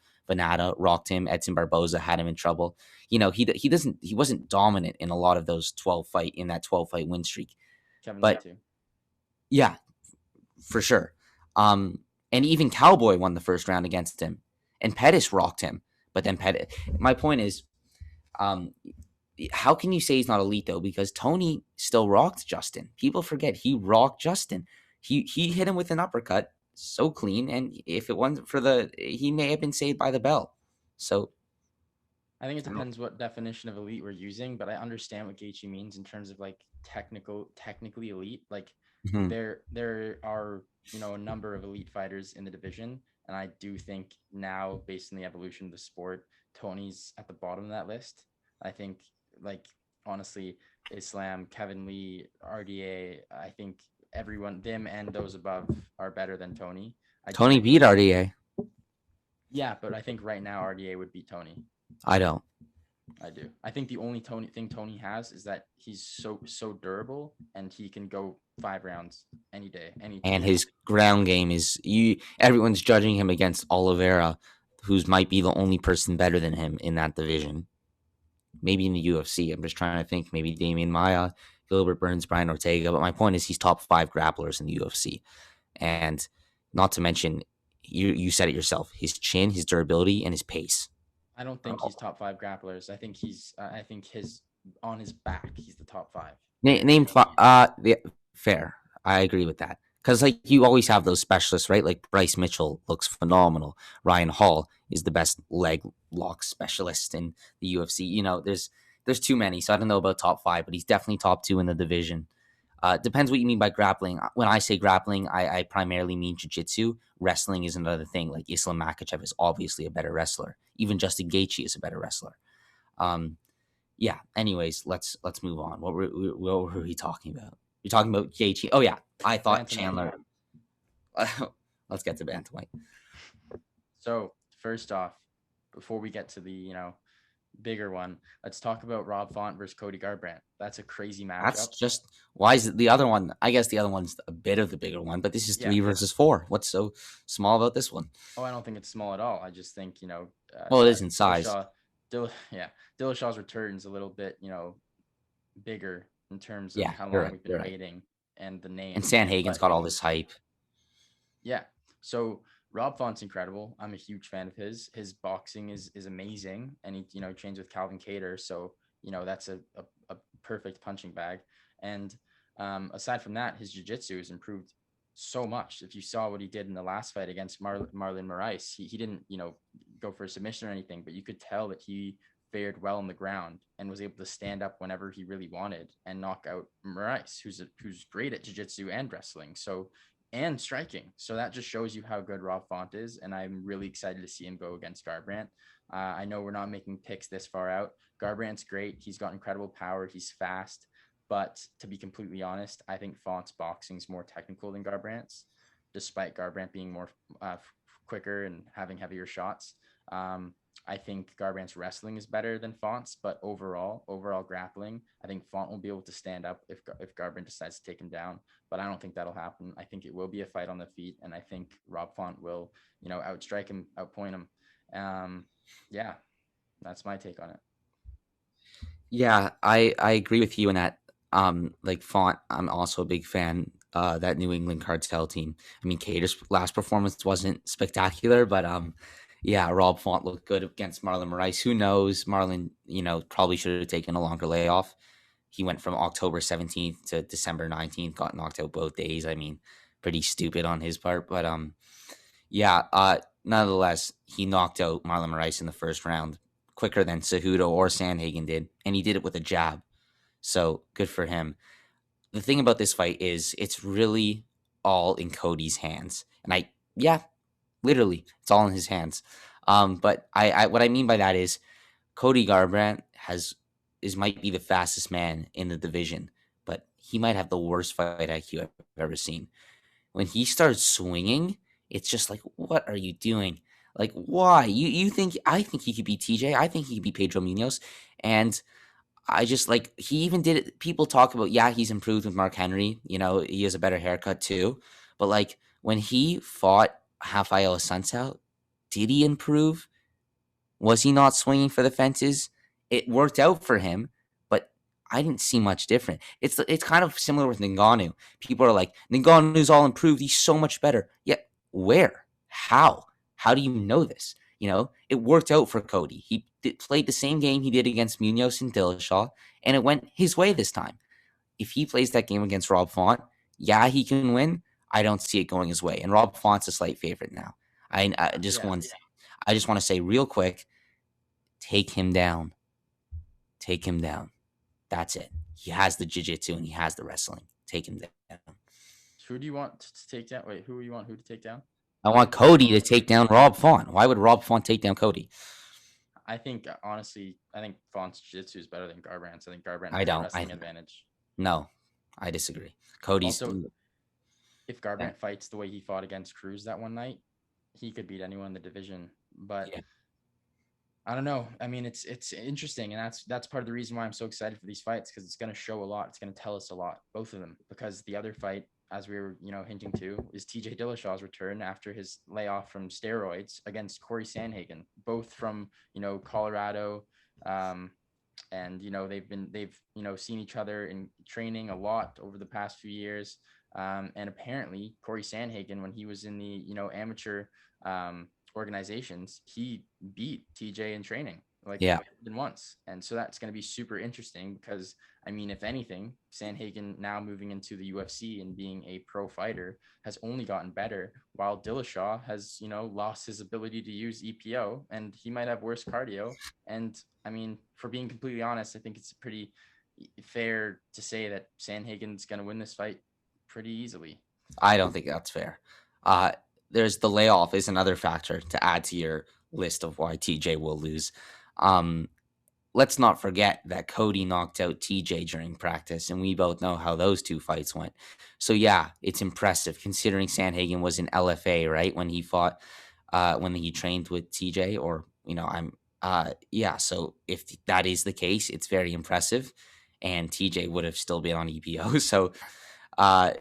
rocked him. Edson Barboza had him in trouble. He wasn't dominant in a lot of those 12 fight win streak. Kevin Lee too. Yeah, for sure. And even Cowboy won the first round against him, and Pettis rocked him. But then my point is, how can you say he's not elite though? Because Tony still rocked Justin. People forget he rocked Justin. He hit him with an uppercut so clean, and if it wasn't for he may have been saved by the bell. So I think it depends what definition of elite we're using, but I understand what Gaethje means in terms of like technically elite. Like there are a number of elite fighters in the division, and I do think now, based on the evolution of the sport, Tony's at the bottom of that list. I think, like, honestly, Islam, Kevin Lee, RDA, I think everyone, them and those above, are better than Tony. Tony beat RDA. Yeah, but I think right now RDA would beat Tony. I don't. I do. I think the only thing Tony has is that he's so durable and he can go 5 rounds any day, any And day. his ground game is everyone's judging him against Oliveira, who's might be the only person better than him in that division. Maybe in the UFC. I'm just trying to think. Maybe Damian Maia, Gilbert Burns, Brian Ortega. But my point is, he's top 5 grapplers in the UFC, and not to mention, you said it yourself. His chin, his durability, and his pace. I don't think he's top 5 grapplers. I think he's I think his on his back he's the top 5. Name yeah, fair. I agree with that. Because like you always have those specialists, right? Like Bryce Mitchell looks phenomenal. Ryan Hall is the best leg lock specialist in the UFC. There's too many, so I don't know about top 5, but he's definitely top 2 in the division. Depends what you mean by grappling. When I say grappling, I primarily mean jiu-jitsu. Wrestling is another thing. Like Islam Makhachev is obviously a better wrestler. Even Justin Gaethje is a better wrestler. Yeah. Anyways, let's move on. What were we talking about? You're talking about Gaethje. Oh yeah, I thought Chandler. Let's get to bantamweight. So first off, before we get to the bigger one, let's talk about Rob Font versus Cody Garbrandt. That's a crazy matchup. That's just why is it the other one? I guess the other one's a bit of the bigger one, but this is 3 versus 4. What's so small about this one? Oh, I don't think it's small at all. I just think well, it is in size. Dillashaw's return's a little bit bigger in terms of how long we've been waiting and the name. And Sandhagen's got all this hype. Yeah. So Rob Font's incredible. I'm a huge fan of his. His boxing is amazing, and he trains with Calvin Kattar, so that's a perfect punching bag. And aside from that, his jiu-jitsu has improved so much. If you saw what he did in the last fight against Marlon Moraes, he didn't go for a submission or anything, but you could tell that he fared well on the ground and was able to stand up whenever he really wanted and knock out Moraes, who's great at jiu-jitsu and wrestling. So and striking. So that just shows you how good Rob Font is. And I'm really excited to see him go against Garbrandt. I know we're not making picks this far out. Garbrandt's great. He's got incredible power. He's fast. But to be completely honest, I think Font's boxing is more technical than Garbrandt's, despite Garbrandt being more quicker and having heavier shots. I think Garbrandt's wrestling is better than Font's, but overall grappling, I think Font will be able to stand up if Garbrandt decides to take him down. But I don't think that'll happen. I think it will be a fight on the feet, and I think Rob Font will, outstrike him, outpoint him. Yeah, that's my take on it. Yeah, I agree with you in that. Like Font, I'm also a big fan. That New England cartel team. I mean, Kattar's last performance wasn't spectacular, but yeah, Rob Font looked good against Marlon Moraes. Who knows? Marlon, probably should have taken a longer layoff. He went from October 17th to December 19th, got knocked out both days. I mean, pretty stupid on his part. But yeah, nonetheless, he knocked out Marlon Moraes in the first round quicker than Cejudo or Sandhagen did. And he did it with a jab. So good for him. The thing about this fight is it's really all in Cody's hands. And literally, it's all in his hands. But I what I mean by that is Cody Garbrandt might be the fastest man in the division, but he might have the worst fight IQ I've ever seen. When he starts swinging, it's just like, what are you doing? Like, why? I think he could be TJ. I think he could be Pedro Munoz. And I just he even did it. People talk about, he's improved with Mark Henry. He has a better haircut too. But when he fought Rafael Assunção, did he improve? Was he not swinging for the fences? It worked out for him, but I didn't see much different. It's kind of similar with Ngannou. People are like, Ngannou's all improved. He's so much better. Yeah, where? How? How do you know this? It worked out for Cody. He played the same game he did against Munoz and Dillashaw, and it went his way this time. If he plays that game against Rob Font, he can win. I don't see it going his way. And Rob Font's a slight favorite now. I just want to say real quick, take him down. Take him down. That's it. He has the jiu-jitsu and he has the wrestling. Take him down. Who do you want to take down? Wait, who do you want to take down? I want Cody to take down Rob Font. Why would Rob Font take down Cody? I think, honestly, Font's jiu-jitsu is better than Garbrandt's. I think Garbrandt has a wrestling advantage. No, I disagree. Cody's... Also, if Garbrandt fights the way he fought against Cruz that one night, he could beat anyone in the division. But Yeah. I don't know. I mean, it's interesting, and that's part of the reason why I'm so excited for these fights, because it's going to show a lot. It's going to tell us a lot, both of them. Because the other fight, as we were hinting to, is T.J. Dillashaw's return after his layoff from steroids against Corey Sandhagen, both from Colorado, and they've seen each other in training a lot over the past few years. And apparently, Corey Sandhagen, when he was in the amateur organizations, he beat TJ in training like Yeah. more than once. And so that's going to be super interesting because, I mean, if anything, Sandhagen now moving into the UFC and being a pro fighter has only gotten better, while Dillashaw has, lost his ability to use EPO, and he might have worse cardio. And I mean, for being completely honest, I think it's pretty fair to say that Sandhagen's going to win this fight pretty easily. I don't think that's fair. Uh, there's the layoff is another factor to add to your list of why TJ will lose. Um, let's not forget that Cody knocked out TJ during practice, and we both know how those two fights went. So yeah, it's impressive considering Sandhagen was in LFA, right, when he fought, when he trained with TJ. Or yeah. So if that is the case, it's very impressive, and TJ would have still been on EPO. So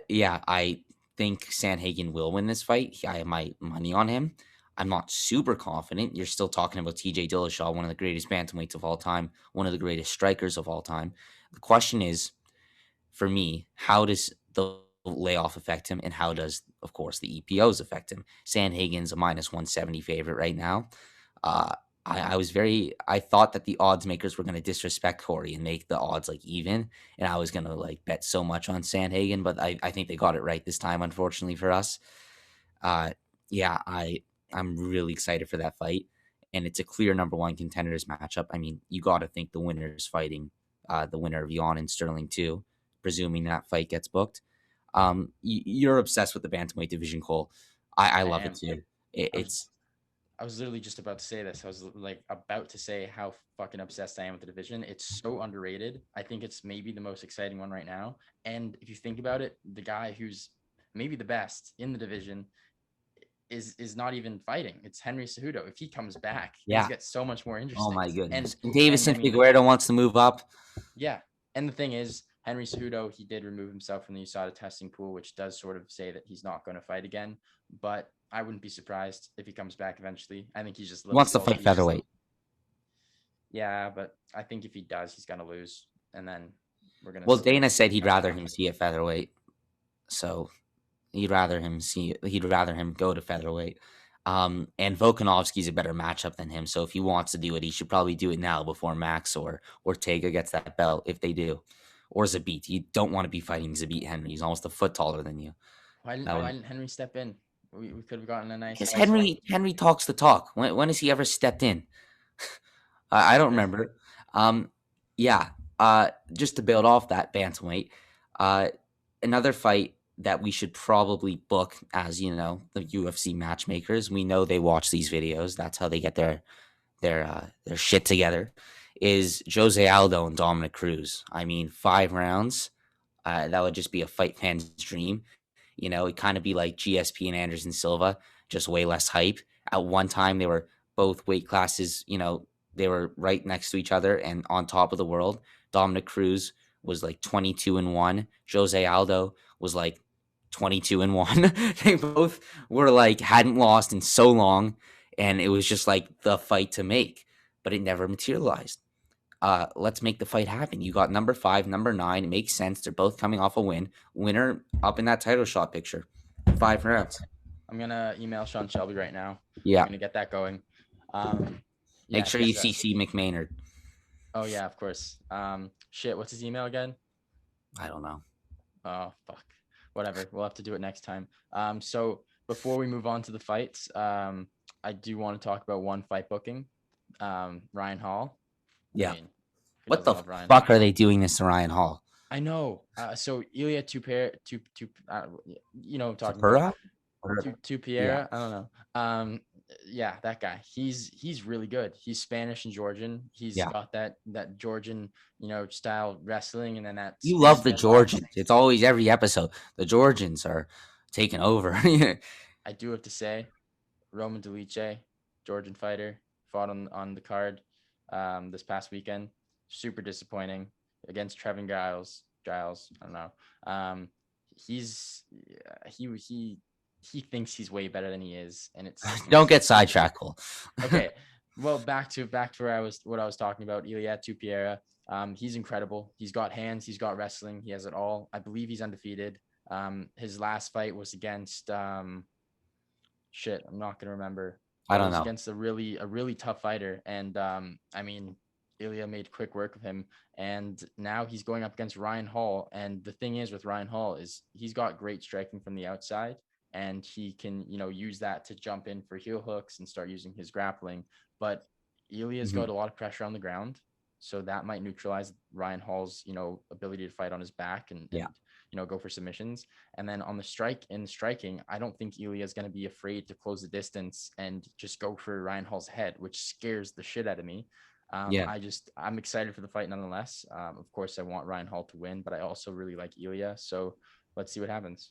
yeah, I think Sandhagen will win this fight. I have my money on him. I'm not super confident. You're still talking about TJ Dillashaw, one of the greatest bantamweights of all time, one of the greatest strikers of all time. The question is, for me, how does the layoff affect him, and how does, of course, the EPOs affect him? Sandhagen's a minus 170 favorite right now. Uh, I thought that the odds makers were going to disrespect Corey and make the odds like even, and I was going to like bet so much on Sandhagen, but I think they got it right this time, unfortunately for us. Uh, yeah, I'm really excited for that fight, and it's a clear number one contenders matchup. I mean, you got to think the winner's fighting the winner of Jan and Sterling too, presuming that fight gets booked. You're obsessed with the bantamweight division, Cole. I I love it am. too. I was It's I was literally just about to say this. I was like about to say how fucking obsessed I am with the division. It's so underrated. I think it's maybe the most exciting one right now. And if you think about it, the guy who's maybe the best in the division is not even fighting. It's Henry Cejudo. If he comes back, things yeah. get so much more Oh interesting. my And goodness. And and I Davison mean, Figueroa wants to move up. yeah. And the thing is, Henry Cejudo, he did remove himself from the USADA testing pool, which does sort of say that he's not going to fight again. But I wouldn't be surprised if he comes back eventually. I think he's just a He little wants to salty. fight He's just featherweight. yeah, but I think if he does, he's gonna lose, and then we're gonna Well, see Dana said he'd how that rather him happens. see a featherweight. So he'd rather him go to featherweight. And Volkanovski's a better matchup than him. So if he wants to do it, he should probably do it now before Max or Ortega gets that belt, if they do. Or Zabit. You don't want to be fighting Zabit Henry. He's almost a foot taller than you. Why didn't That Why would didn't Henry step in? We could have gotten a because nice fight. Henry talks the talk. When has he ever stepped in? I don't remember. Um, yeah. Just to build off that bantamweight, uh, another fight that we should probably book, as the UFC matchmakers. We know they watch these videos. That's how they get their shit together. Is Jose Aldo and Dominic Cruz? I mean, 5 rounds. That would just be a fight fan's dream. It kind of be like GSP and Anderson Silva, just way less hype. At one time, they were both weight classes. They were right next to each other and on top of the world. Dominic Cruz was like 22-1. Jose Aldo was like 22-1. They both were like hadn't lost in so long, and it was just like the fight to make, but it never materialized. Let's make the fight happen. You got number 5, number 9. It makes sense. They're both coming off a win. Winner up in that title shot picture. 5 rounds. I'm gonna email Sean Shelby right now. I'm Yeah. gonna get that going. Make Yeah, sure you because CC McMaynard. oh yeah, of course. Shit, what's his email again? I don't know. Oh fuck, whatever. We'll have to do it next time. So before we move on to the fights, I do want to talk about one fight booking. Ryan Hall. I Yeah. mean, who What the doesn't love Ryan fuck Hall? are they doing this to Ryan Hall? I know. So Ilya you know what I'm talking about. Topuria? Yeah. Topuria. I don't know. Yeah, that guy. He's really good. He's Spanish and Georgian. He's Yeah. got that Georgian, style wrestling, and then that You love Spanish the headlock. Georgians. It's always every episode. The Georgians are taking over. I do have to say, Roman Delice, Georgian fighter, fought on the card this past weekend. Super disappointing against Trevin Giles. Giles, I don't know. He's he thinks he's way better than he is, and Don't it's get sidetracked. okay. Well, back to where what I was talking about. Ilya Topuria. He's incredible. He's got hands. He's got wrestling. He has it all. I believe he's undefeated. His last fight was against shit. I'm not gonna remember. I But it don't was know. against a really tough fighter, and I mean, Ilya made quick work of him, and now he's going up against Ryan Hall. And the thing is with Ryan Hall is he's got great striking from the outside, and he can use that to jump in for heel hooks and start using his grappling. But Ilya's Mhm. got a lot of pressure on the ground, so that might neutralize Ryan Hall's ability to fight on his back and Yeah. go for submissions. And then on the striking, I don't think Ilya is going to be afraid to close the distance and just go for Ryan Hall's head, which scares the shit out of me. Yeah. I'm excited for the fight nonetheless. Of course, I want Ryan Hall to win, but I also really like Ilya. So let's see what happens.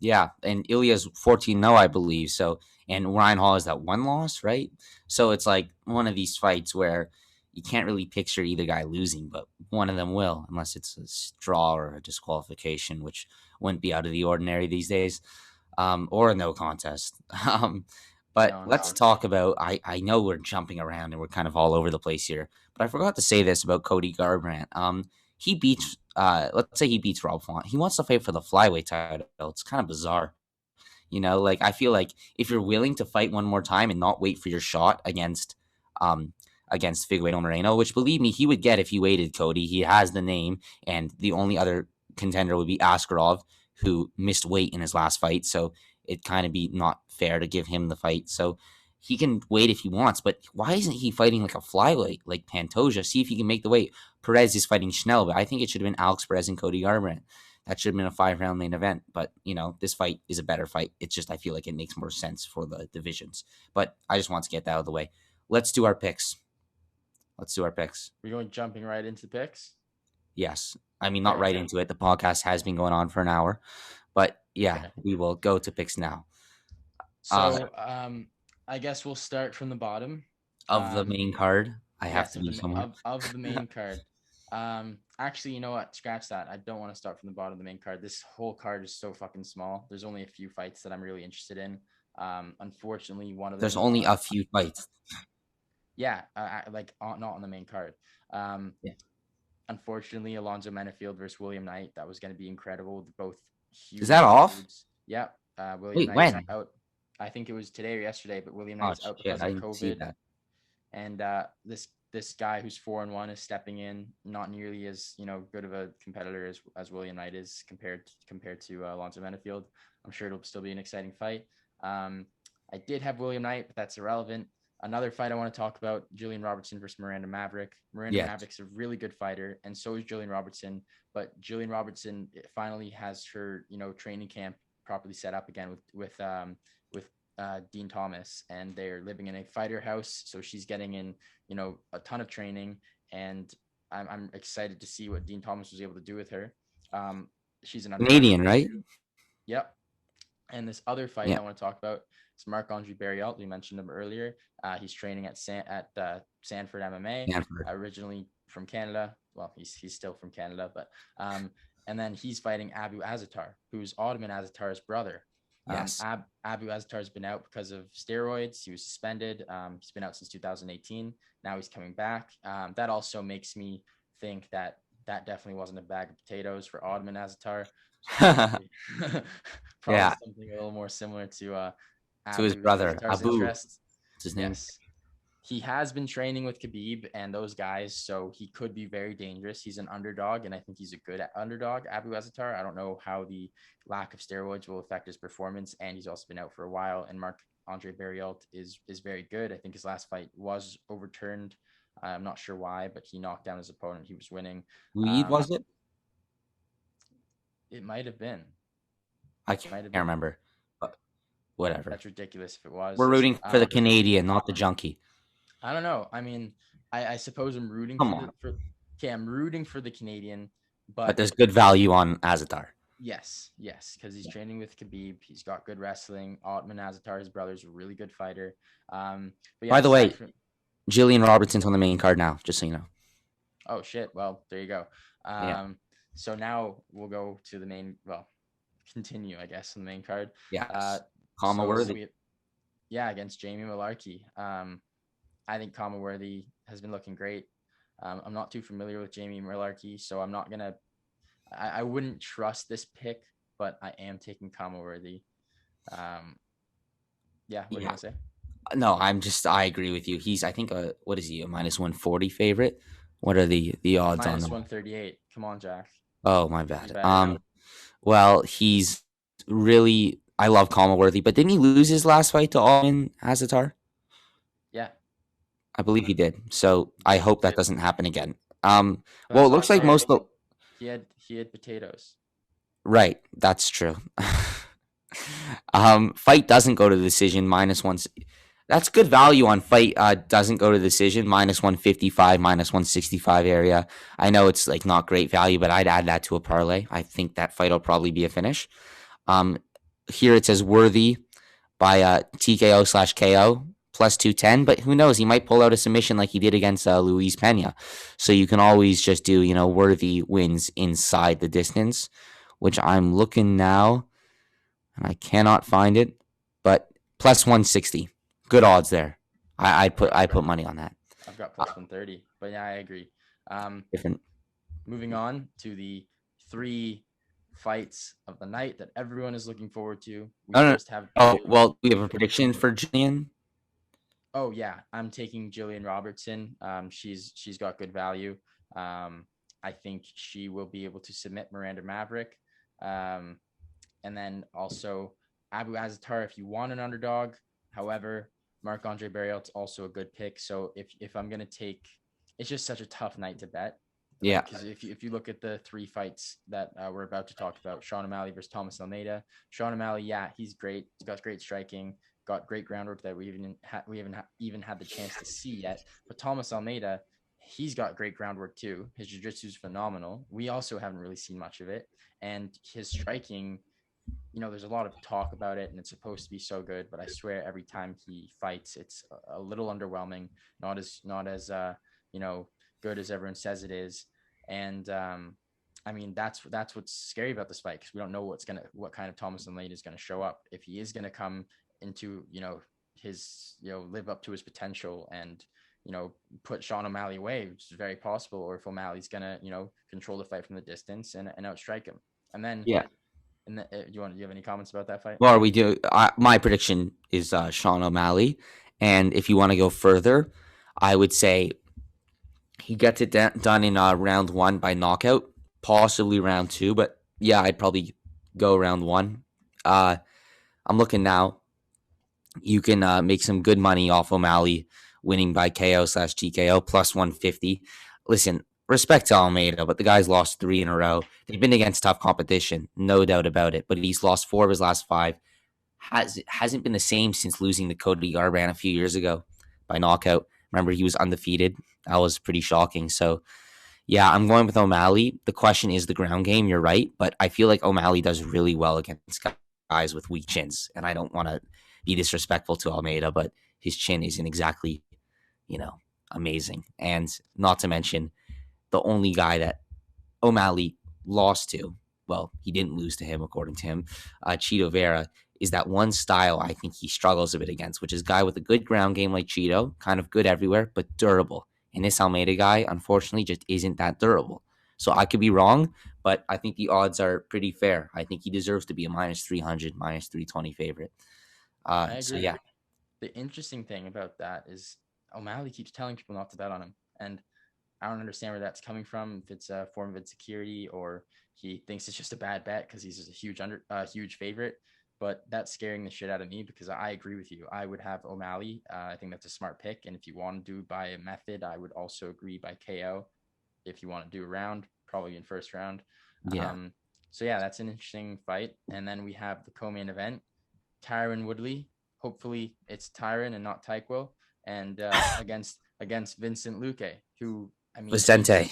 Yeah, and Ilya's 14-0, I believe. So, and Ryan Hall is that one loss, right? So it's like one of these fights where you can't really picture either guy losing, but one of them will, unless it's a draw or a disqualification, which wouldn't be out of the ordinary these days, or a no contest. But No, let's never. talk about. I know we're jumping around and we're kind of all over the place here, but I forgot to say this about Cody Garbrandt. He beats let's say he beats Rob Font. He wants to fight for the flyweight title. It's kind of bizarre. Like I feel like if you're willing to fight one more time and not wait for your shot um against Figueiredo Moreno, which believe me, he would get if he waited, Cody. He has the name, and the only other contender would be Askarov, who missed weight in his last fight. So it kind of be not fair to give him the fight. So he can wait if he wants, but why isn't he fighting like a flyweight like Pantoja? See if he can make the weight. Perez is fighting Schnell, but I think it should have been Alex Perez and Cody Garbrandt. That should have been a 5-round main event, but this fight is a better fight. It's just I feel like it makes more sense for the divisions. But I just want to get that out of the way. Let's do our picks. We're going jumping right into picks. Yes. I mean, not Okay. right into it. The podcast has been going on for an hour, but yeah, Okay. we will go to picks now. So I guess we'll start from the bottom. Of the main card, I have Yes, to be somewhere. of the main card. Actually, you know what? Scratch that. I don't want to start from the bottom of the main card. This whole card is so fucking small. There's only a few fights that I'm really interested in. Unfortunately, one of them There's is only a few fights. yeah, not on the main card. Yeah. Unfortunately, Alonzo Menafield versus William Knight. That was going to be incredible. They're both huge. Is that off? Dudes. Yeah. William Wait, Knight's when? out. I think it was today or yesterday, but William Oh Knight's out shit, because I of didn't see COVID. that. And this guy who's 4-1 is stepping in, not nearly as good of a competitor as William Knight is compared to Alonzo Menafield. I'm sure it'll still be an exciting fight. I did have William Knight, but that's irrelevant. Another fight I want to talk about: Julian Robertson versus Miranda Maverick. Miranda Maverick's a really good fighter, and so is Julian Robertson. But Julian Robertson finally has her training camp properly set up again with Dean Thomas, and they're living in a fighter house, so she's getting in a ton of training, and I'm excited to see what Dean Thomas was able to do with her. She's an Canadian, right? Yep. And this other fight I want to talk about is Marc-Andre Barriault. We mentioned him earlier. He's training at Sanford MMA, originally from Canada. Well, he's still from Canada, but and then he's fighting Abu Azaitar, who's Ottoman Azaitar's brother. Yes. Abu Azaitar's been out because of steroids. He was suspended. He's been out since 2018. Now he's coming back. That also makes me think that definitely wasn't a bag of potatoes for Ottoman Azaitar. Probably something a little more similar to his brother Abu. Interests. What's his name? Yes. He has been training with Khabib and those guys, so he could be very dangerous. He's an underdog, and I think he's a good underdog, Abu Azaitar. I don't know how the lack of steroids will affect his performance, and he's also been out for a while. And Marc-Andre Barriault is very good. I think his last fight was overturned. I'm not sure why, but he knocked down his opponent. He was winning. Was it? It might have been. I can't remember, but whatever. That's ridiculous if it was. We're rooting for the Canadian, not the junkie. I don't know. I mean, I suppose I'm rooting I'm rooting for the Canadian, but there's good value on Azaitar. Yes, because he's training with Khabib. He's got good wrestling. Otman Azatar, his brother's a really good fighter. But yeah, By the aside way, from Jillian Robertson's on the main card now, just so you know. oh shit, well there you go. Yeah. So now we'll go to the main. Well, continue I guess on the main card. Uh, Yes. Comma so worthy. we yeah against Jamie Malarkey. I think Comma Worthy has been looking great. I'm not too familiar with Jamie Malarkey, so I'm not gonna. I wouldn't trust this pick, but I am taking Comma Worthy. Um, yeah, what are you Yeah. gonna say? No, I agree with you. He's I think what is he, a minus 140 favorite? What are the odds on Minus that? 138. Come on, Jack. Oh, my Be bad. better. Well, he's really I love Worthy, but didn't he lose his last fight to Alvin Azatar? Yeah, I believe he did. So he I did. hope that doesn't happen again. But Well, it looks like also most of he had potatoes. right. That's true. Fight doesn't go to decision minus one. That's good value on fight. Doesn't go to decision minus 155, minus 165 area. I know it's like not great value, but I'd add that to a parlay. I think that fight will probably be a finish. Um, Here it says worthy by TKO slash KO plus 210, but who knows? He might pull out a submission like he did against Luis Pena. So you can always just do, worthy wins inside the distance, which I'm looking now and I cannot find it, but plus 160. Good odds there. I put money on that. I've got Uh, plus 130. But yeah, I agree. Um, Different. Moving on to the three fights of the night that everyone is looking forward to. We No, no, no. first have Oh, well, we have a prediction for Jillian. oh yeah, I'm taking Jillian Robertson. She's got good value. I think she will be able to submit Miranda Maverick. Um, and then also Abu Azatar if you want an underdog. However, Marc Andre Barriault's also a good pick. So if I'm gonna take, it's just such a tough night to bet. Yeah. Like because if you look at the three fights that we're about to talk about, Sean O'Malley versus Thomas Almeida. Sean O'Malley, yeah, he's great. He's got great striking, got great groundwork that we haven't even had the chance to see yet. But Thomas Almeida, he's got great groundwork too. His jiu-jitsu is phenomenal. We also haven't really seen much of it, and his striking, there's a lot of talk about it and it's supposed to be so good, but I swear every time he fights, it's a little underwhelming, not as good as everyone says it is. And I mean, that's what's scary about this fight because we don't know what kind of Thomas and Lane is going to show up. If he is going to come into, his, live up to his potential and, put Sean O'Malley away, which is very possible, or if O'Malley's going to, control the fight from the distance and outstrike him. And then Yeah. do you have any comments about that fight? Well, we do. My prediction is Sean O'Malley. And if you want to go further, I would say he gets it done in round one by knockout, possibly round two. But yeah, I'd probably go round one. I'm looking now. You can make some good money off O'Malley winning by KO slash TKO plus 150. Listen, respect to Almeida, but the guy's lost 3 in a row. They've been against tough competition, no doubt about it. But he's lost 4 of his last 5. Hasn't been the same since losing to Cody Garbrandt a few years ago by knockout. Remember, he was undefeated. That was pretty shocking. So, yeah, I'm going with O'Malley. The question is the ground game. You're right, but I feel like O'Malley does really well against guys with weak chins, and I don't want to be disrespectful to Almeida, but his chin isn't exactly, amazing. And not to mention the only guy that O'Malley lost to, well, he didn't lose to him, according to him, Cheeto Vera, is that one style I think he struggles a bit against, which is a guy with a good ground game like Cheeto, kind of good everywhere, but durable. And this Almeida guy, unfortunately, just isn't that durable. So I could be wrong, but I think the odds are pretty fair. I think he deserves to be a minus 300, minus 320 favorite. I So agree. yeah, The interesting thing about that is O'Malley keeps telling people not to bet on him, and I don't understand where that's coming from. If it's a form of insecurity or he thinks it's just a bad bet because he's just a huge favorite. But that's scaring the shit out of me because I agree with you. I would have O'Malley. I think that's a smart pick. And if you want to do by a method, I would also agree by KO. If you want to do a round, probably in first round. yeah. So yeah, that's an interesting fight. And then we have the co-main event, Tyron Woodley. Hopefully it's Tyron and not Tyquil, and against Vincent Luque, who I mean, Vicente.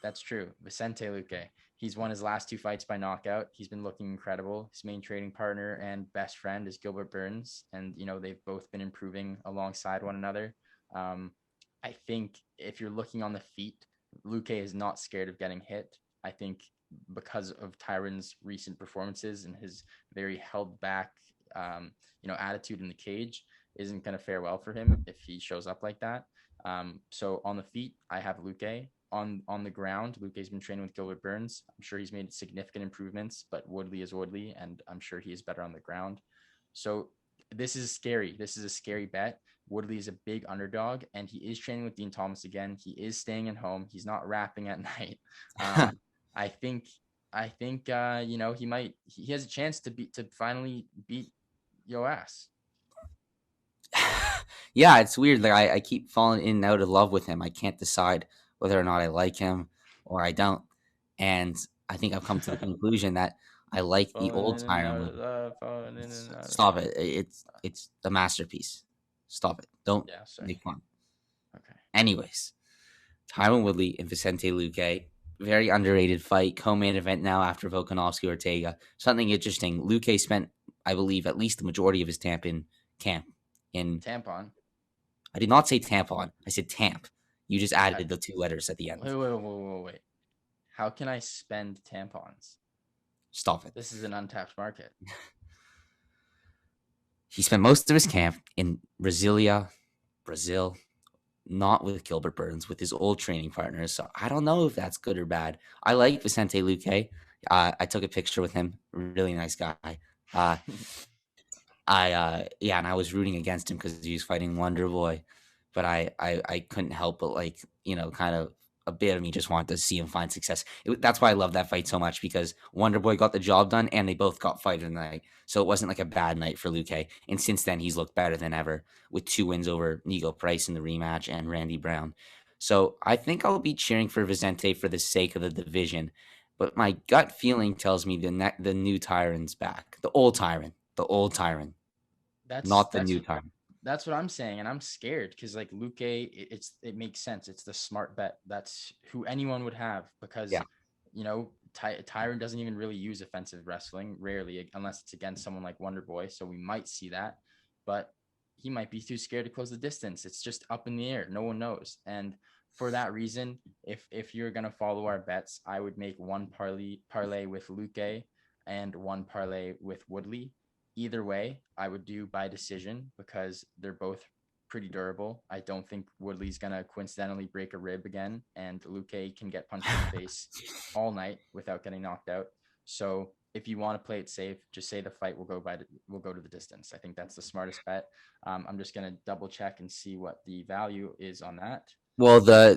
that's true. Vicente Luque. He's won his last 2 fights by knockout. He's been looking incredible. His main training partner and best friend is Gilbert Burns, and they've both been improving alongside one another. Um, I think if you're looking on the feet, Luque is not scared of getting hit. I think because of Tyron's recent performances and his very held back, attitude in the cage isn't going to fare well for him if he shows up like that. So on the feet, I have Luque. On the ground, Luque's been training with Gilbert Burns. I'm sure he's made significant improvements, but Woodley is Woodley, and I'm sure he is better on the ground. So this is scary. This is a scary bet. Woodley is a big underdog, and he is training with Dean Thomas again. He is staying at home. He's not rapping at night. I think he has a chance to finally beat yo ass. Yeah, it's weird. Like I keep falling in and out of love with him. I can't decide whether or not I like him or I don't. And I think I've come to the conclusion that I like the Falling old in and Tyron out Woodley. of love, falling in and out of Stop love. it. It's a masterpiece. Stop it. Don't Yeah, sorry. make fun. Okay. Anyways, Tyron Woodley and Vicente Luque. Very underrated fight. Co-main event now after Volkanovski Ortega. Something interesting. Luque spent, I believe, at least the majority of his camp in Tampon. I did not say tampon. I said tamp. You just added the 2 letters at the end. Wait. How can I spend tampons? Stop it. This is an untapped market. He spent most of his camp in Brasilia, Brazil, not with Gilbert Burns, with his old training partners. So I don't know if that's good or bad. I like Vicente Luque. I took a picture with him. Really nice guy. And I was rooting against him because he was fighting Wonder Boy, but I couldn't help but kind of a bit of me just wanted to see him find success. That's why I love that fight so much because Wonder Boy got the job done and they both got fight of the night, so it wasn't like a bad night for Luque. And since then, he's looked better than ever with 2 wins over Nigo Price in the rematch and Randy Brown. So I think I'll be cheering for Vicente for the sake of the division, but my gut feeling tells me the new Tyron's back, the old Tyron. That's Not the that's new time. that's what I'm saying, and I'm scared because like Luque, it makes sense. It's the smart bet. That's who anyone would have because Yeah. Tyron doesn't even really use offensive wrestling, rarely, unless it's against someone like Wonder Boy. So we might see that, but he might be too scared to close the distance. It's just up in the air. No one knows. And for that reason, if you're gonna follow our bets, I would make one parlay with Luque and one parlay with Woodley. Either way, I would do by decision because they're both pretty durable. I don't think Woodley's gonna coincidentally break a rib again, and Luque can get punched in the face all night without getting knocked out. So if you want to play it safe, just say the fight will go to the distance. I think that's the smartest bet. I'm just gonna double check and see what the value is on that. For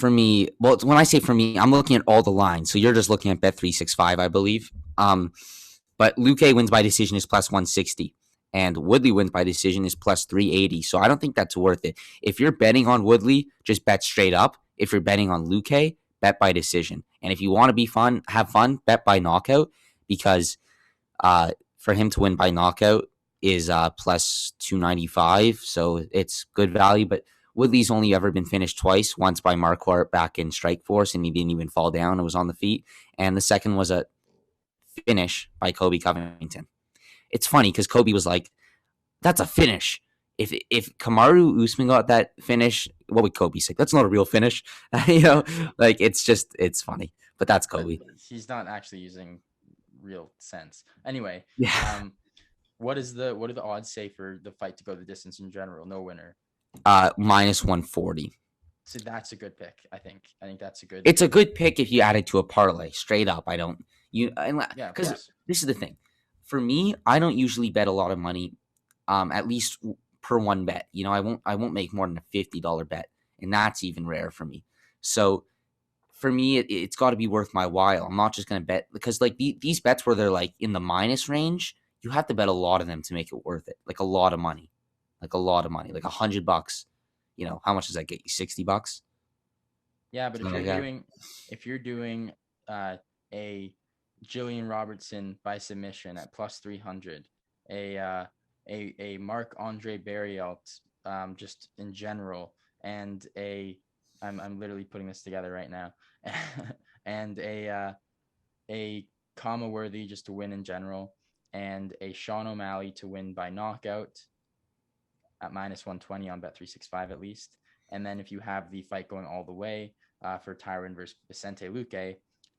me, when I say for me, I'm looking at all the lines. So you're just looking at Bet365, I believe. But Luque wins by decision is plus 160, and Woodley wins by decision is plus 380. So I don't think that's worth it. If you're betting on Woodley, just bet straight up. If you're betting on Luque, bet by decision. And if you want to have fun, bet by knockout because for him to win by knockout is plus 295. So it's good value. But Woodley's only ever been finished twice, once by Marquardt back in Strikeforce, and he didn't even fall down. It was on the feet. And the second was a finish by Kobe Covington. It's funny because Kobe was like, "That's a finish." If Kamaru Usman got that finish, what would Kobe say? That's not a real finish. Like it's funny, but that's Kobe. But he's not actually using real sense. Anyway, Yeah. what do the odds say for the fight to go the distance in general? No winner. Minus 140. So that's a good pick. I think that's a good. It's a good pick if you add it to a parlay. Straight up, I don't. Yeah, of Because course. this is the thing. For me, I don't usually bet a lot of money, at least per one bet. I won't make more than a $50 bet, and that's even rare for me. So for me, it's got to be worth my while. I'm not just gonna bet because like these bets where they're like in the minus range, you have to bet a lot of them to make it worth it. Like a lot of money, like $100. How much does that get you? $60. Yeah, but Something like that. if you're doing a Jillian Robertson by submission at plus 300, a Mark Andre Barrialt just in general, and I'm literally putting this together right now, and a comma worthy just to win in general, and a Sean O'Malley to win by knockout at -120 on Bet365 at least. And then if you have the fight going all the way for Tyron versus Vicente Luque,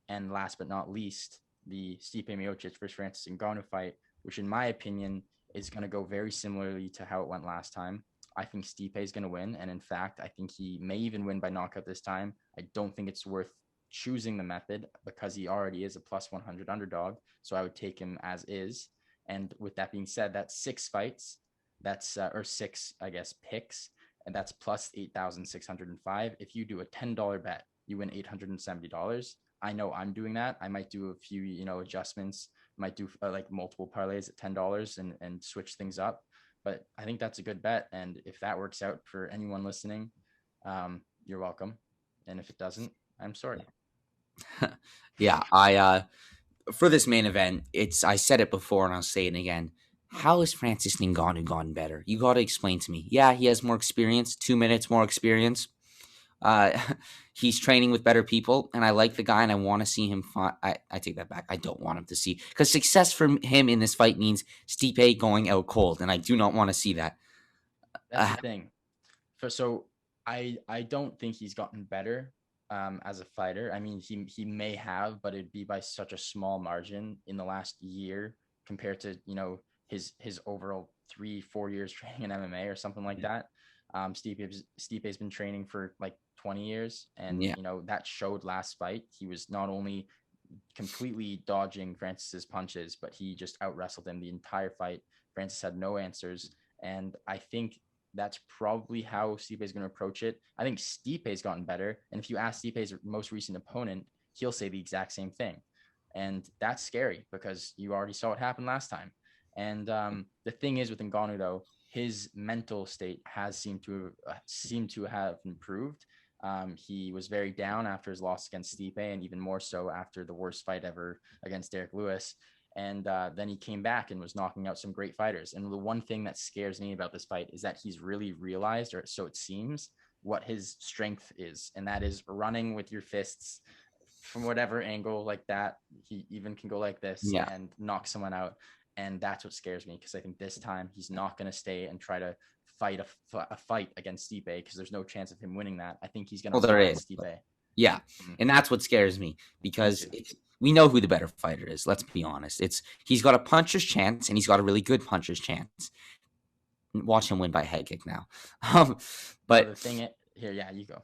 and last but not least, the Stipe Miocic versus Francis Ngannou fight, which in my opinion is going to go very similarly to how it went last time. I think Stipe is going to win. And in fact, I think he may even win by knockout this time. I don't think it's worth choosing the method because he already is a +100 underdog. So I would take him as is. And with that being said, that's 6 fights. That's or 6, I guess, picks. And that's plus 8,605. If you do a $10 bet, you win $870. I know I'm doing that. I might do a few, adjustments. Might do like multiple parlays at $10 and switch things up. But I think that's a good bet. And if that works out for anyone listening, you're welcome. And if it doesn't, I'm sorry. Yeah, I for this main event, I said it before and I'll say it again. How has Francis Ngannou gone better? You got to explain to me. Yeah, he has more experience, 2 minutes more experience. He's training with better people, and I like the guy, and I want to see him fight. I take that back. I don't want him to see, because success for him in this fight means Stipe going out cold, and I do not want to see that. That's the thing. So I don't think he's gotten better as a fighter. I mean, he may have, but it'd be by such a small margin in the last year compared to his overall 3-4 years training in MMA or something like that. Stipe's been training for like 20 years, and that showed last fight. He was not only completely dodging Francis's punches, but he just out wrestled him the entire fight. Francis had no answers, and I think that's probably how Stipe is going to approach it. I think Stipe's gotten better, and if you ask Stipe's most recent opponent, he'll say the exact same thing, and that's scary because you already saw what happened last time. And the thing is with Ngannou, though, his mental state has seemed to have improved. He was very down after his loss against Stipe, and even more so after the worst fight ever against Derek Lewis. And then he came back and was knocking out some great fighters. And the one thing that scares me about this fight is that he's really realized, or so it seems, what his strength is. And that is running with your fists from whatever angle like that. He even can go like this and knock someone out. And that's what scares me, because I think this time he's not going to stay and try to fight a fight against Stipe, because there's no chance of him winning that. I think he's going to run Stipe. Yeah, and that's what scares me, because we know who the better fighter is. Let's be honest. He's got a puncher's chance, and he's got a really good puncher's chance. Watch him win by head kick now. But the thing here, yeah, you go.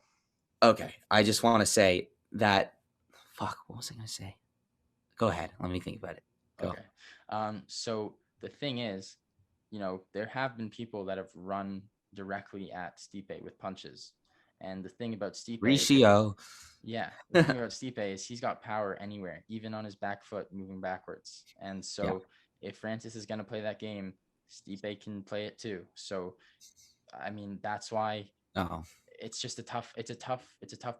Okay, I just want to say that. Fuck, what was I going to say? Go ahead. Let me think about it. Go. Okay. So the thing is, there have been people that have run directly at Stipe with punches. And the thing about Stipe, Ricio. The thing about Stipe is he's got power anywhere, even on his back foot, moving backwards. And so if Francis is going to play that game, Stipe can play it too. So, I mean, that's why it's just a tough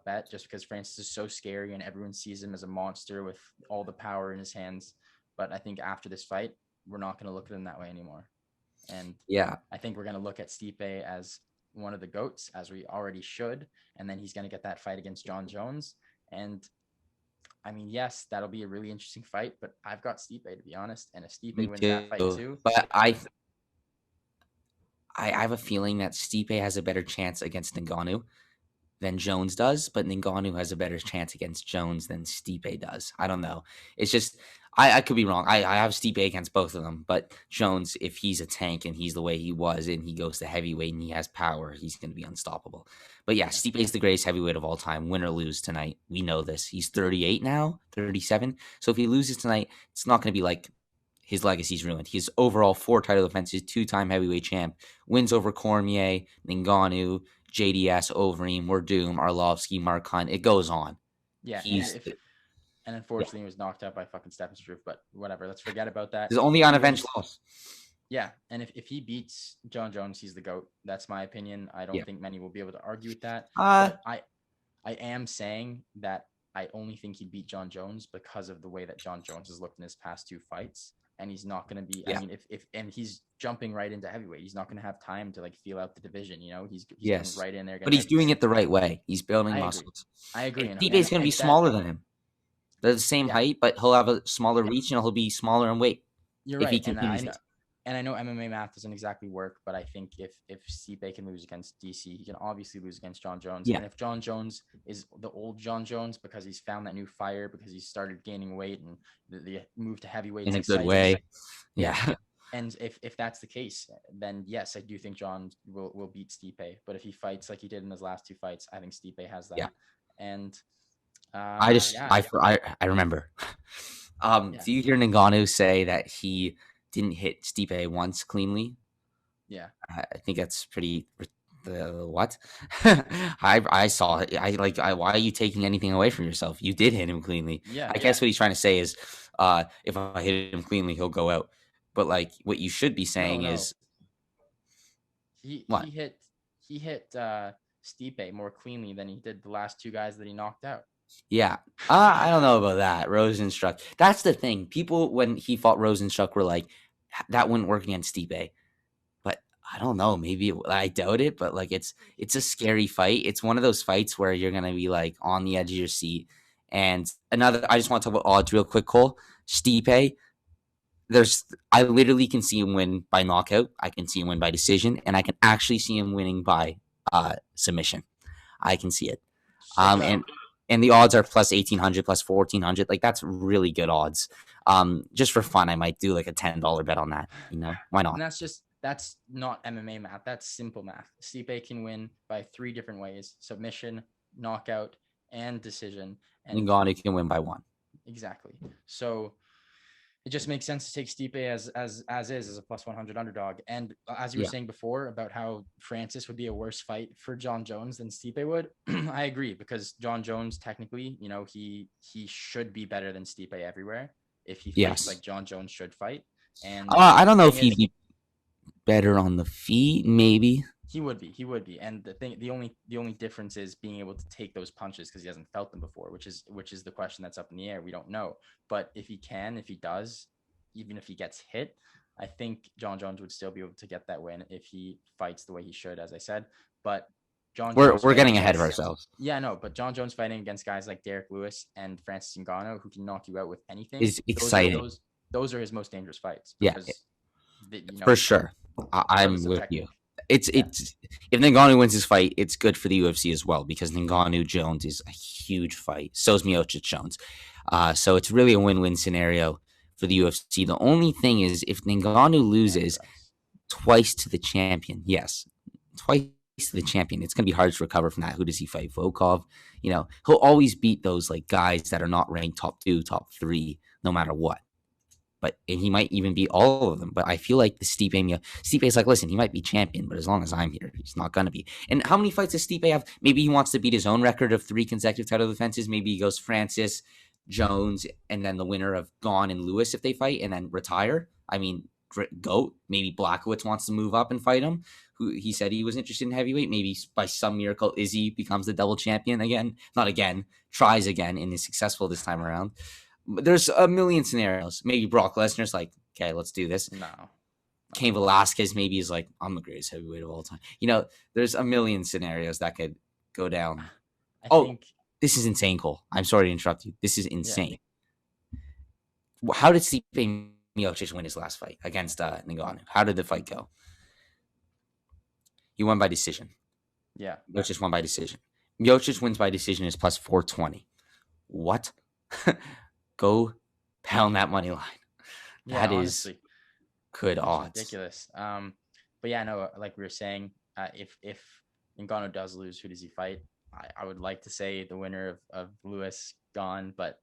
bet, just because Francis is so scary and everyone sees him as a monster with all the power in his hands. But I think after this fight, we're not going to look at him that way anymore. And I think we're going to look at Stipe as one of the GOATs, as we already should. And then he's going to get that fight against Jon Jones. And I mean, yes, that'll be a really interesting fight, but I've got Stipe, to be honest. And if Stipe wins that fight too. But I have a feeling that Stipe has a better chance against Ngannou than Jones does, but Ngannou has a better chance against Jones than Stipe does. I don't know. It's just, I could be wrong. I have Stipe against both of them, but Jones, if he's a tank and he's the way he was and he goes to heavyweight and he has power, he's going to be unstoppable. But yeah, Stipe is the greatest heavyweight of all time, win or lose tonight. We know this. He's 38 now, 37. So if he loses tonight, it's not going to be like his legacy's ruined. He's overall 4 title defenses, 2-time heavyweight champ, wins over Cormier, Ngannou, JDS, Overeem, Werdum, Arlovsky, Mark Hunt. It goes on. Yeah, and unfortunately, he was knocked out by fucking Stephen Struve, but whatever. Let's forget about that. He's only on avenged loss. Yeah, and if he beats Jon Jones, he's the GOAT. That's my opinion. I don't think many will be able to argue with that. But I am saying that I only think he'd beat Jon Jones because of the way that Jon Jones has looked in his past 2 fights. And he's not going to be, I mean, if he's jumping right into heavyweight, he's not going to have time to like feel out the division, He's going right in there. But he's doing it the right way. He's building muscles. I agree. Stipe's going to be smaller than him. They're the same Yeah, height, but he'll have a smaller reach and he'll be smaller in weight you're if he right, and I continues know, this. and I know MMA math doesn't exactly work, but I think if Stipe can lose against DC, he can obviously lose against John Jones. Yeah, And if John Jones is the old John Jones because he's found that new fire, because he started gaining weight and the move to in heavyweight's a good exciting, way. yeah. Yeah. And if that's the case, then yes, I do think John will beat Stipe. But if he fights like he did in his last two fights, I think Stipe has Yeah. that. And I yeah, I remember. yeah, Do you hear Ngannou say that he didn't hit Stipe once cleanly? yeah, I think that's pretty. What? I saw it. Why are you taking anything away from yourself? You did hit him cleanly. yeah. I guess what he's trying to say is, if I hit him cleanly, he'll go out. But like, what you should be No, saying no. is He what? he hit he hit Stipe more cleanly than he did the last two guys that he knocked out. Yeah. I don't know about that. Rosenstruck. That's the thing. People, when he fought Rosenstruck, were like, that wouldn't work against Stipe. But I don't know. Maybe I doubt it. But like, it's a scary fight. It's one of those fights where you're gonna be like on the edge of your seat. And another, I just want to talk about odds real quick, Cole. Stipe. I literally can see him win by knockout. I can see him win by decision, and I can actually see him winning by submission. I can see it. So do I. And the odds are plus 1,800, plus 1,400. Like, that's really good odds. Just for fun, I might do like a $10 bet on that. Why And not? that's not MMA math. That's simple math. Stipe can win by three different ways: submission, knockout, and decision. And Ngannou can win by one. exactly. So it just makes sense to take Stipe as a plus 100 underdog. And as you were Yeah. saying before about how Francis would be a worse fight for John Jones than Stipe would, I agree, because John Jones technically, he should be better than Stipe everywhere if he fights like Yes. John Jones should fight. And I don't the know if thing he'd is, be better on the feet. Maybe. he would be. And the only difference is being able to take those punches because he hasn't felt them before, which is the question that's up in the air. We don't know. But if he does, even if he gets hit, I think John Jones would still be able to get that win if he fights the way he should, as I said. But John Jones We're fighting getting ahead of against ourselves. yeah, no, but John Jones fighting against guys like Derek Lewis and Francis Ngannou who can knock you out with anything. Is exciting. Those are his most dangerous fights Yeah, because for sure. I'm regardless of with you. technique. It's Yeah, it's if Ngannou wins his fight, it's good for the UFC as well because Ngannou Jones is a huge fight. So is Miocic Jones. So it's really a win-win scenario for the UFC. The only thing is if Ngannou and loses for us. twice to the champion, yes, twice to the champion, it's gonna be hard to recover from that. Who does he fight? Volkov. He'll always beat those like guys that are not ranked top 2, top 3, no matter what. And he might even beat all of them. But I feel like the Stipe is like, listen, he might be champion, but as long as I'm here, he's not gonna be. And how many fights does Stipe have? Maybe he wants to beat his own record of 3 consecutive title defenses. Maybe he goes Francis, Jones, and then the winner of Gone and Lewis if they fight, and then retire. I mean, GOAT. Maybe Blackowitz wants to move up and fight him. Who he said he was interested in heavyweight. Maybe by some miracle, Izzy becomes the double champion again. Not again. Tries again and is successful this time around. There's a million scenarios. Maybe Brock Lesnar's like, okay, let's do this. No. Cain Velasquez maybe is like, I'm the greatest heavyweight of all time. There's a million scenarios that could go down. I Oh, think this is insane, Cole. I'm sorry to interrupt you. This is yeah. insane. How did Stipe Miocic win his last fight against Ngannou? How did the fight go? He won by decision. Yeah. Miocic won by decision. Miocic wins by decision is plus 420. What? Go pound that money line. Yeah, That is honestly, good it's odds. ridiculous. But yeah, no, like we were saying, if Ngannou does lose, who does he fight? I would like to say the winner of Lewis Gone, but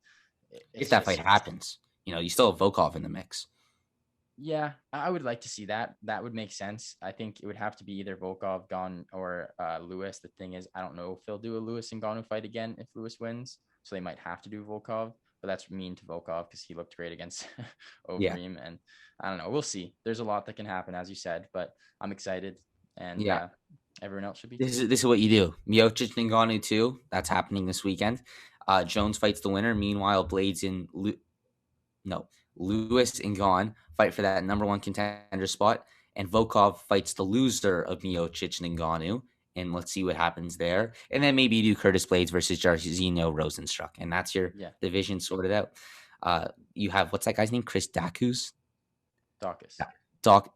If it's that fight just happens, you still have Volkov in the mix. yeah, I would like to see that. That would make sense. I think it would have to be either Volkov Gone or Lewis. The thing is, I don't know if they'll do a Lewis and Ngannou fight again if Lewis wins, so they might have to do Volkov. But that's mean to Volkov because he looked great against Yeah. Overeem, and I don't know. We'll see. There's a lot that can happen, as you said, but I'm excited, and Yeah. everyone else should be. This is what you do. Miocic and Ngannou too. That's happening this weekend. Jones fights the winner. Meanwhile, Blades and Lewis and Gone fight for that number 1 contender spot, and Volkov fights the loser of Miocic and Ngannou, and let's see what happens there. And then maybe you do Curtis Blades versus Jairzinho Rosenstruck, and that's your Yeah, division sorted out. You have what's that guy's name? Chris Dacus, Dawkins.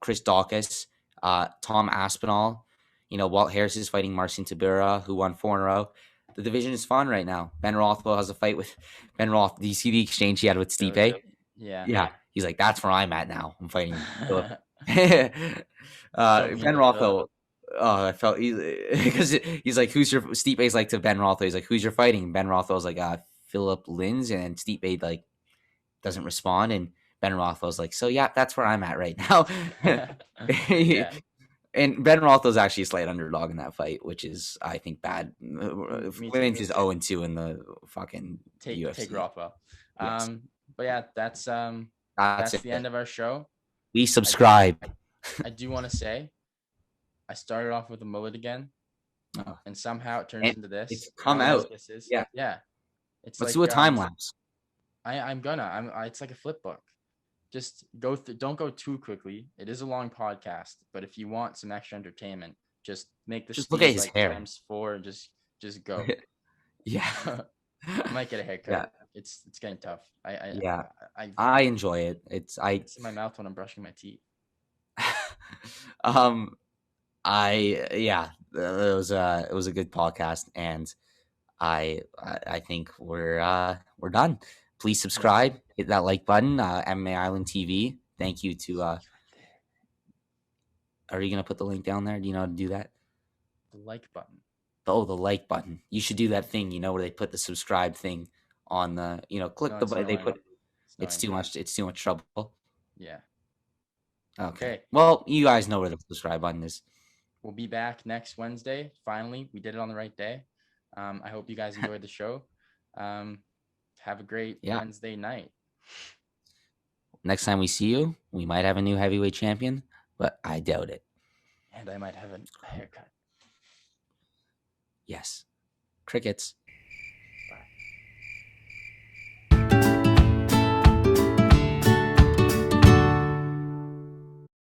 Chris Dawkins, Tom Aspinall. Walt Harris is fighting Marcin Tibura, who won 4 in a row. The division is fun right now. Ben Rothwell has a fight with Ben Roth. Do you see the exchange he had with Stipe? Yeah. Yeah, he's like, that's where I'm at now. I'm fighting Philip. Don't mean Ben to, Rothwell. Oh, I felt because he's like, who's your Stipe's like to Ben Rothwell. He's like, who's your fighting? Ben Rothwell's like, Philip Lins, and Stipe like doesn't respond, and Ben Rothwell's like, so yeah, that's where I'm at right now. Yeah. And Ben Rothwell's actually a slight underdog in that fight, which is, I think, bad. Me too. Lins is 0-2 in the fucking Take UFC. Rothwell. Yes. But yeah, that's the end of our show. Please subscribe. I do want to say, I started off with a mullet again, and somehow it turns into this. It's come out. This is. Yeah. It's Let's do a time lapse. It's like a flip book. Just go through. Don't go too quickly. It is a long podcast, but if you want some extra entertainment, just make the just look at his hair times 4 and just go. Yeah. I might get a haircut. Yeah. It's getting tough. I enjoy it. It's in my mouth when I'm brushing my teeth. It was a good podcast, and I think we're done. Please subscribe, hit that like button. MMA Island TV. Thank you to. Are you gonna put the link down there? Do you know how to do that? The like button. Oh, the like button. You should do that thing. Where they put the subscribe thing on the. Click the button. They put. It's too much. It's too much trouble. Yeah. Okay. Well, you guys know where the subscribe button is. We'll be back next Wednesday. Finally, we did it on the right day. I hope you guys enjoyed the show. Have a great Wednesday night. Next time we see you, we might have a new heavyweight champion, but I doubt it. And I might have a haircut. Yes. Crickets.